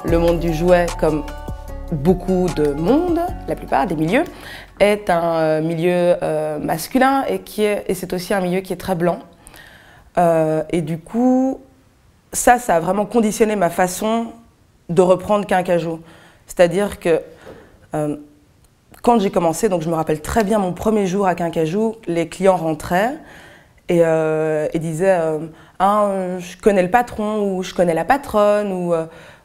Le monde du jouet, comme beaucoup de monde, la plupart des milieux, est un milieu masculin et c'est aussi un milieu qui est très blanc. Et du coup, ça a vraiment conditionné ma façon de reprendre Quincajou. C'est-à-dire que quand j'ai commencé, donc je me rappelle très bien mon premier jour à Quincajou, les clients rentraient et disaient je connais le patron ou je connais la patronne ou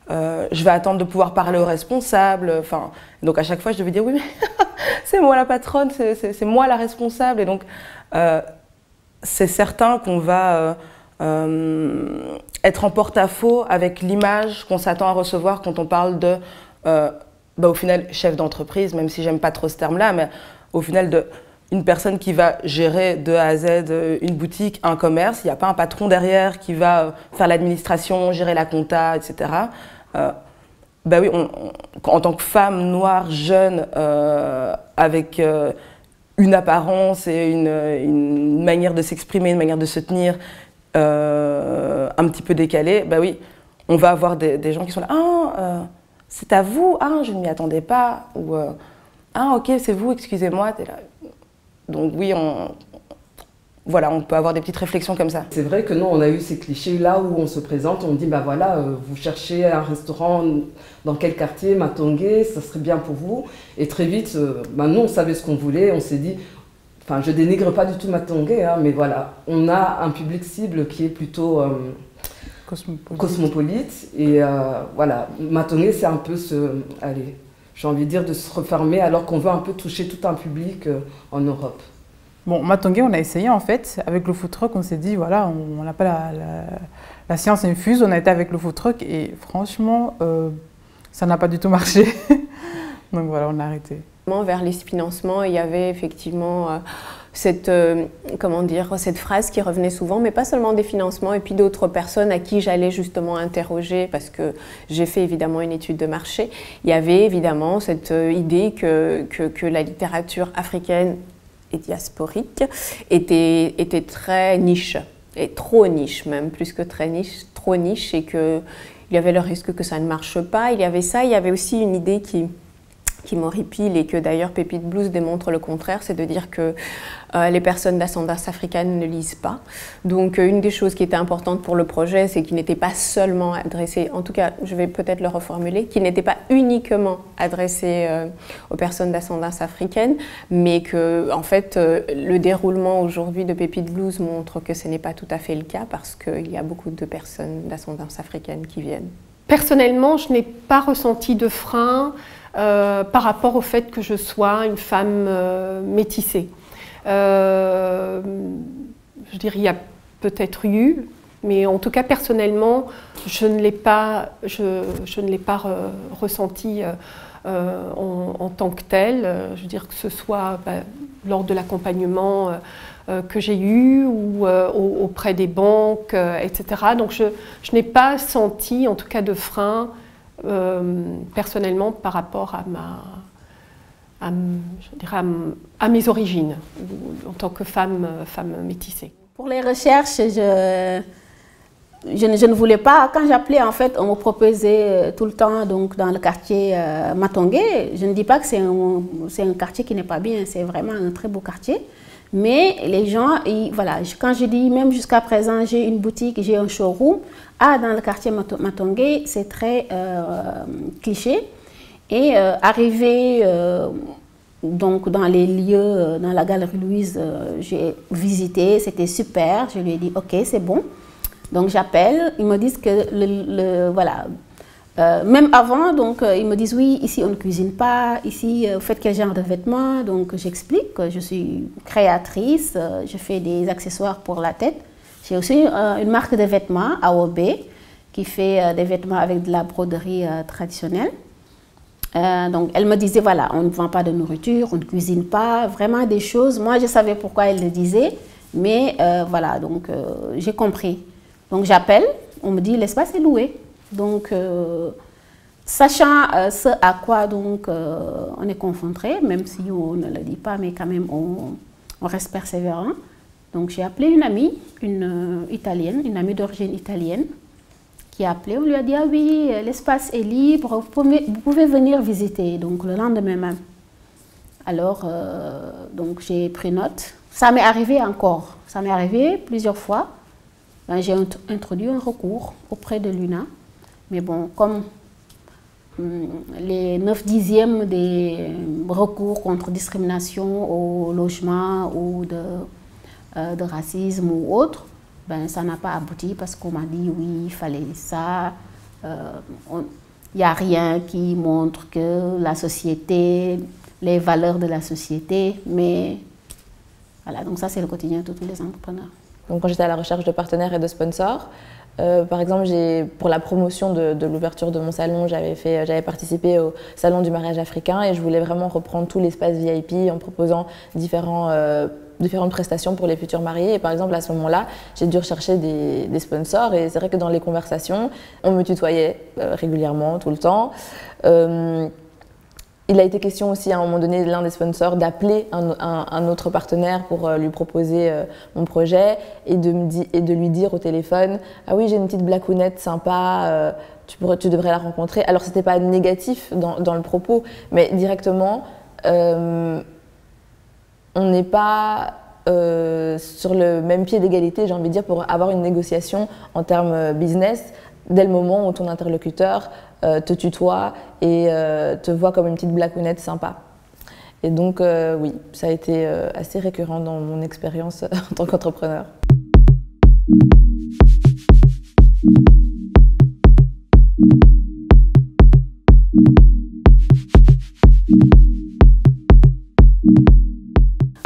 je vais attendre de pouvoir parler au responsable. Enfin, donc à chaque fois, je devais dire oui, mais c'est moi la patronne, c'est moi la responsable. Et donc, c'est certain qu'on va être en porte-à-faux avec l'image qu'on s'attend à recevoir quand on parle de, au final, chef d'entreprise, même si j'aime pas trop ce terme-là, mais au final, une personne qui va gérer de A à Z une boutique, un commerce. Il n'y a pas un patron derrière qui va faire l'administration, gérer la compta, etc. Oui, en tant que femme noire, jeune, avec une apparence et une manière de s'exprimer, une manière de se tenir un petit peu décalée, oui, on va avoir des gens qui sont là, c'est à vous, je ne m'y attendais pas, ou ok, c'est vous, excusez-moi, t'es là. Donc oui, voilà, on peut avoir des petites réflexions comme ça. C'est vrai que nous, on a eu ces clichés là où on se présente, on dit, voilà, vous cherchez un restaurant dans quel quartier, Matongé, ça serait bien pour vous. Et très vite, nous, on savait ce qu'on voulait, on s'est dit, enfin, je dénigre pas du tout Matongé, mais voilà, on a un public cible qui est plutôt cosmopolite. Et voilà, Matongé, c'est un peu allez, j'ai envie de dire de se refermer alors qu'on veut un peu toucher tout un public en Europe. Bon, Matongé, on a essayé en fait. Avec le food truck, on s'est dit, voilà, on n'a pas la science infuse. On a été avec le food truck et franchement, ça n'a pas du tout marché. Donc voilà, on a arrêté. Vers les financements, il y avait effectivement cette phrase qui revenait souvent, mais pas seulement des financements, et puis d'autres personnes à qui j'allais justement interroger, parce que j'ai fait évidemment une étude de marché. Il y avait évidemment cette idée que la littérature africaine et diasporique était très niche, et trop niche même, plus que très niche, trop niche, et qu'il y avait le risque que ça ne marche pas. Il y avait ça, il y avait aussi une idée qui m'horripile et que d'ailleurs Pépite Blues démontre le contraire, c'est de dire que les personnes d'ascendance africaine ne lisent pas. Donc une des choses qui était importante pour le projet, c'est qu'il n'était pas seulement adressé, en tout cas je vais peut-être le reformuler, qu'il n'était pas uniquement adressé aux personnes d'ascendance africaine, mais que en fait le déroulement aujourd'hui de Pépite Blues montre que ce n'est pas tout à fait le cas parce qu'il y a beaucoup de personnes d'ascendance africaine qui viennent. Personnellement, je n'ai pas ressenti de frein par rapport au fait que je sois une femme métissée. Je dirais, il y a peut-être eu, mais en tout cas personnellement, je ne l'ai pas ressenti en tant que telle. Je veux dire que ce soit lors de l'accompagnement que j'ai eu ou auprès des banques, etc. Donc je n'ai pas senti en tout cas de frein personnellement par rapport à mes origines en tant que femme métissée. Pour les recherches, je ne voulais pas, quand j'appelais en fait, on me proposait tout le temps donc, dans le quartier Matongé. Je ne dis pas que c'est un quartier qui n'est pas bien, c'est vraiment un très beau quartier. Mais les gens, voilà, quand je dis même jusqu'à présent, j'ai une boutique, j'ai un showroom, dans le quartier Matongé, c'est très cliché. Et arrivé donc dans les lieux, dans la Galerie Louise, j'ai visité, c'était super. Je lui ai dit, ok, c'est bon. Donc j'appelle, ils me disent que voilà. Même avant, donc ils me disent oui, ici on ne cuisine pas, ici vous faites quel genre de vêtements. Donc j'explique que je suis créatrice, je fais des accessoires pour la tête. J'ai aussi une marque de vêtements, AOB, qui fait des vêtements avec de la broderie traditionnelle. Donc elle me disait voilà, on ne vend pas de nourriture, on ne cuisine pas, vraiment des choses. Moi je savais pourquoi elle le disait, mais voilà, donc j'ai compris. Donc j'appelle, on me dit l'espace est loué. Donc sachant ce à quoi donc on est confronté, même si on ne le dit pas, mais quand même on reste persévérant. Donc j'ai appelé une amie, une italienne, une amie d'origine italienne, qui a appelé, on lui a dit, ah oui, l'espace est libre, vous pouvez venir visiter, donc le lendemain même. Alors, donc j'ai pris note. Ça m'est arrivé encore, ça m'est arrivé plusieurs fois. J'ai introduit un recours auprès de l'UNA, mais bon, comme les 9/10 des recours contre discrimination au logement ou de racisme ou autre, ben, ça n'a pas abouti parce qu'on m'a dit oui, il fallait ça. Il n'y a rien qui montre que la société, les valeurs de la société, mais voilà, donc ça c'est le quotidien de tous les entrepreneurs. Donc quand j'étais à la recherche de partenaires et de sponsors, par exemple, pour la promotion de l'ouverture de mon salon, j'avais participé au salon du mariage africain et je voulais vraiment reprendre tout l'espace VIP en proposant différentes prestations pour les futurs mariés. Et par exemple, à ce moment-là, j'ai dû rechercher des sponsors et c'est vrai que dans les conversations, on me tutoyait régulièrement, tout le temps. Il a été question aussi à un moment donné, l'un des sponsors, d'appeler un autre partenaire pour lui proposer mon projet et de lui dire au téléphone « Ah oui, j'ai une petite blacounette sympa, tu devrais la rencontrer ». Alors, ce n'était pas négatif dans le propos, mais directement, on n'est pas sur le même pied d'égalité, j'ai envie de dire, pour avoir une négociation en termes business, dès le moment où ton interlocuteur te tutoie et te voit comme une petite blacounette sympa. Et donc, oui, ça a été assez récurrent dans mon expérience en tant qu'entrepreneur.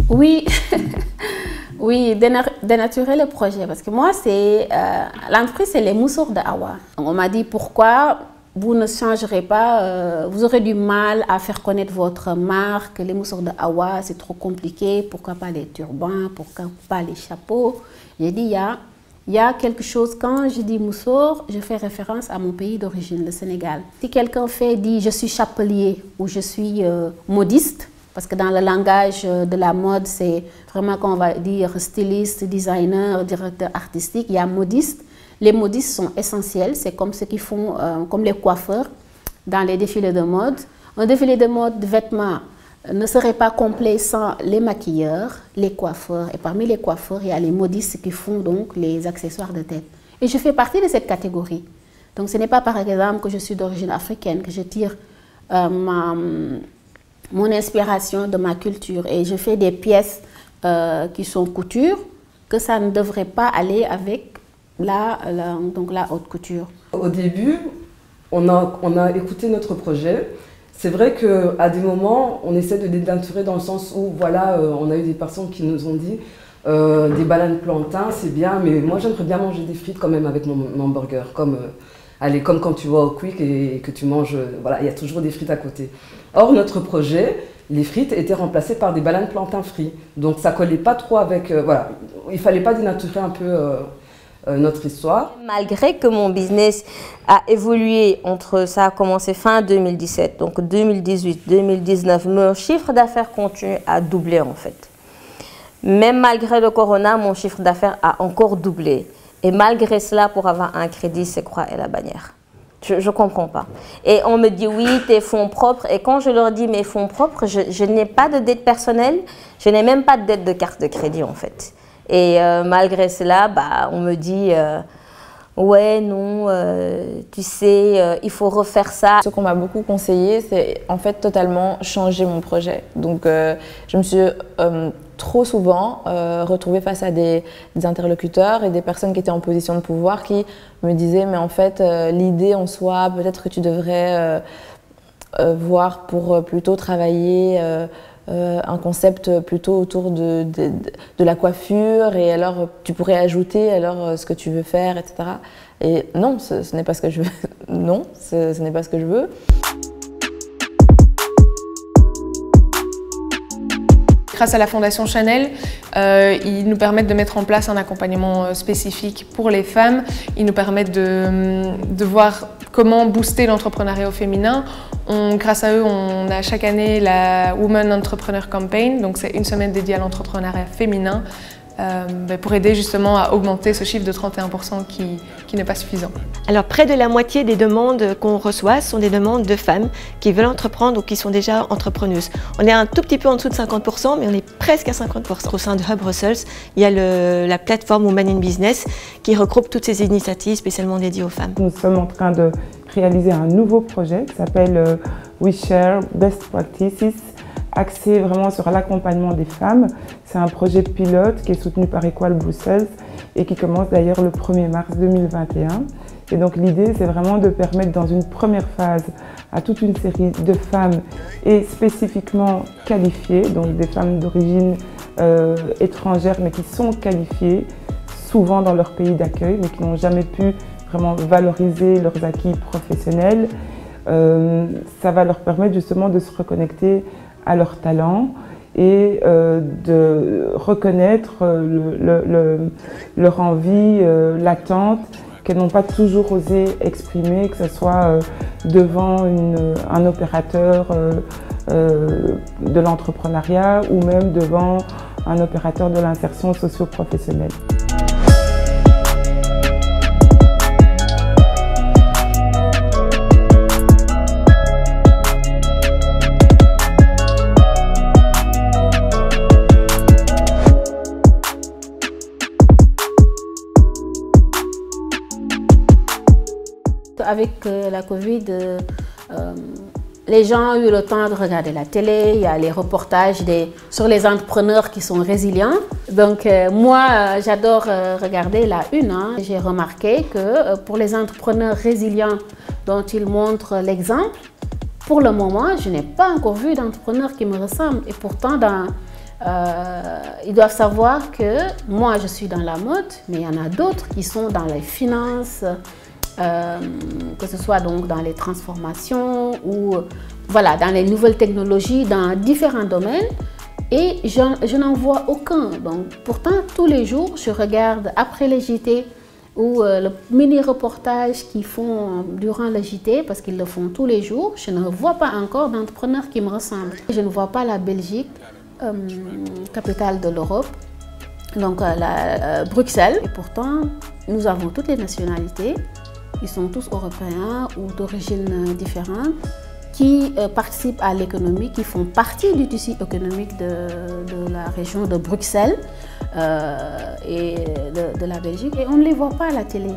Oui, oui, dénaturer le projet. Parce que moi, l'entreprise, c'est les Moussours d'Awa. On m'a dit pourquoi vous ne changerez pas, vous aurez du mal à faire connaître votre marque. Les Moussours d'Awa, c'est trop compliqué. Pourquoi pas les turbans, pourquoi pas les chapeaux? J'ai dit, il y a quelque chose, quand je dis Moussour, je fais référence à mon pays d'origine, le Sénégal. Si quelqu'un dit je suis chapelier ou je suis modiste, parce que dans le langage de la mode, c'est vraiment qu'on va dire styliste, designer, directeur artistique, il y a modiste. Les modistes sont essentiels, c'est comme ceux qui font, comme les coiffeurs dans les défilés de mode. Un défilé de mode de vêtements ne serait pas complet sans les maquilleurs, les coiffeurs. Et parmi les coiffeurs, il y a les modistes qui font donc les accessoires de tête. Et je fais partie de cette catégorie. Donc ce n'est pas par exemple que je suis d'origine africaine, que je tire mon inspiration de ma culture et je fais des pièces qui sont couture, que ça ne devrait pas aller avec la haute couture. Au début, on a écouté notre projet. C'est vrai qu'à des moments, on essaie de dénaturer dans le sens où, voilà, on a eu des personnes qui nous ont dit des bananes plantains, c'est bien, mais moi j'aimerais bien manger des frites quand même avec mon hamburger, comme quand tu vas au Quick et que tu manges, voilà, il y a toujours des frites à côté. Or, notre projet, les frites étaient remplacées par des bananes plantains frits. Donc ça collait pas trop avec, voilà, il fallait pas dénaturer un peu notre histoire. Malgré que mon business a évolué ça a commencé fin 2017, donc 2018, 2019, mon chiffre d'affaires continue à doubler en fait. Même malgré le corona, mon chiffre d'affaires a encore doublé. Et malgré cela, pour avoir un crédit, c'est quoi et la bannière? Je ne comprends pas. Et on me dit oui, tes fonds propres. Et quand je leur dis mes fonds propres, je n'ai pas de dette personnelle, je n'ai même pas de dette de carte de crédit en fait. Et malgré cela, on me dit ouais, non, tu sais, il faut refaire ça. Ce qu'on m'a beaucoup conseillé, c'est en fait totalement changer mon projet. Donc je me suis trop souvent retrouvée face à des interlocuteurs et des personnes qui étaient en position de pouvoir qui me disaient mais en fait l'idée en soi, peut-être que tu devrais voir pour plutôt travailler un concept plutôt autour de la coiffure et alors tu pourrais ajouter alors ce que tu veux faire, etc. Et non, ce n'est pas ce que je veux. Non, ce n'est pas ce que je veux. Grâce à la Fondation Chanel, ils nous permettent de mettre en place un accompagnement spécifique pour les femmes. Ils nous permettent de voir comment booster l'entrepreneuriat au féminin. Grâce à eux, on a chaque année la Women Entrepreneur Campaign, donc c'est une semaine dédiée à l'entrepreneuriat féminin pour aider justement à augmenter ce chiffre de 31% qui n'est pas suffisant. Alors près de la moitié des demandes qu'on reçoit sont des demandes de femmes qui veulent entreprendre ou qui sont déjà entrepreneuses. On est un tout petit peu en dessous de 50%, mais on est presque à 50%. Au sein de Hub Brussels, il y a la plateforme Women in Business qui regroupe toutes ces initiatives spécialement dédiées aux femmes. Nous sommes en train de réaliser un nouveau projet qui s'appelle We Share Best Practices, axé vraiment sur l'accompagnement des femmes. C'est un projet pilote qui est soutenu par Equal Brussels et qui commence d'ailleurs le 1er mars 2021. Et donc l'idée, c'est vraiment de permettre dans une première phase à toute une série de femmes et spécifiquement qualifiées, donc des femmes d'origine étrangère mais qui sont qualifiées, souvent dans leur pays d'accueil, mais qui n'ont jamais pu vraiment valoriser leurs acquis professionnels. Ça va leur permettre justement de se reconnecter à leurs talents et de reconnaître leur envie latente qu'elles n'ont pas toujours osé exprimer, que ce soit devant un opérateur de l'entrepreneuriat ou même devant un opérateur de l'insertion socio-professionnelle. Avec la Covid, les gens ont eu le temps de regarder la télé, il y a les reportages sur les entrepreneurs qui sont résilients. Donc moi, j'adore regarder la une. J'ai remarqué que pour les entrepreneurs résilients dont ils montrent l'exemple, pour le moment, je n'ai pas encore vu d'entrepreneur qui me ressemble. Et pourtant, ils doivent savoir que moi, je suis dans la mode, mais il y en a d'autres qui sont dans les finances, que ce soit donc dans les transformations ou voilà, dans les nouvelles technologies, dans différents domaines. Et je n'en vois aucun. Donc, pourtant, tous les jours, je regarde après les JT ou le mini-reportage qu'ils font durant le JT, parce qu'ils le font tous les jours. Je ne vois pas encore d'entrepreneurs qui me ressemblent. Je ne vois pas la Belgique, capitale de l'Europe, donc Bruxelles. Et pourtant, nous avons toutes les nationalités. Ils sont tous européens ou d'origine différente, qui participent à l'économie, qui font partie du tissu économique de la région de Bruxelles et de la Belgique. Et on ne les voit pas à la télé.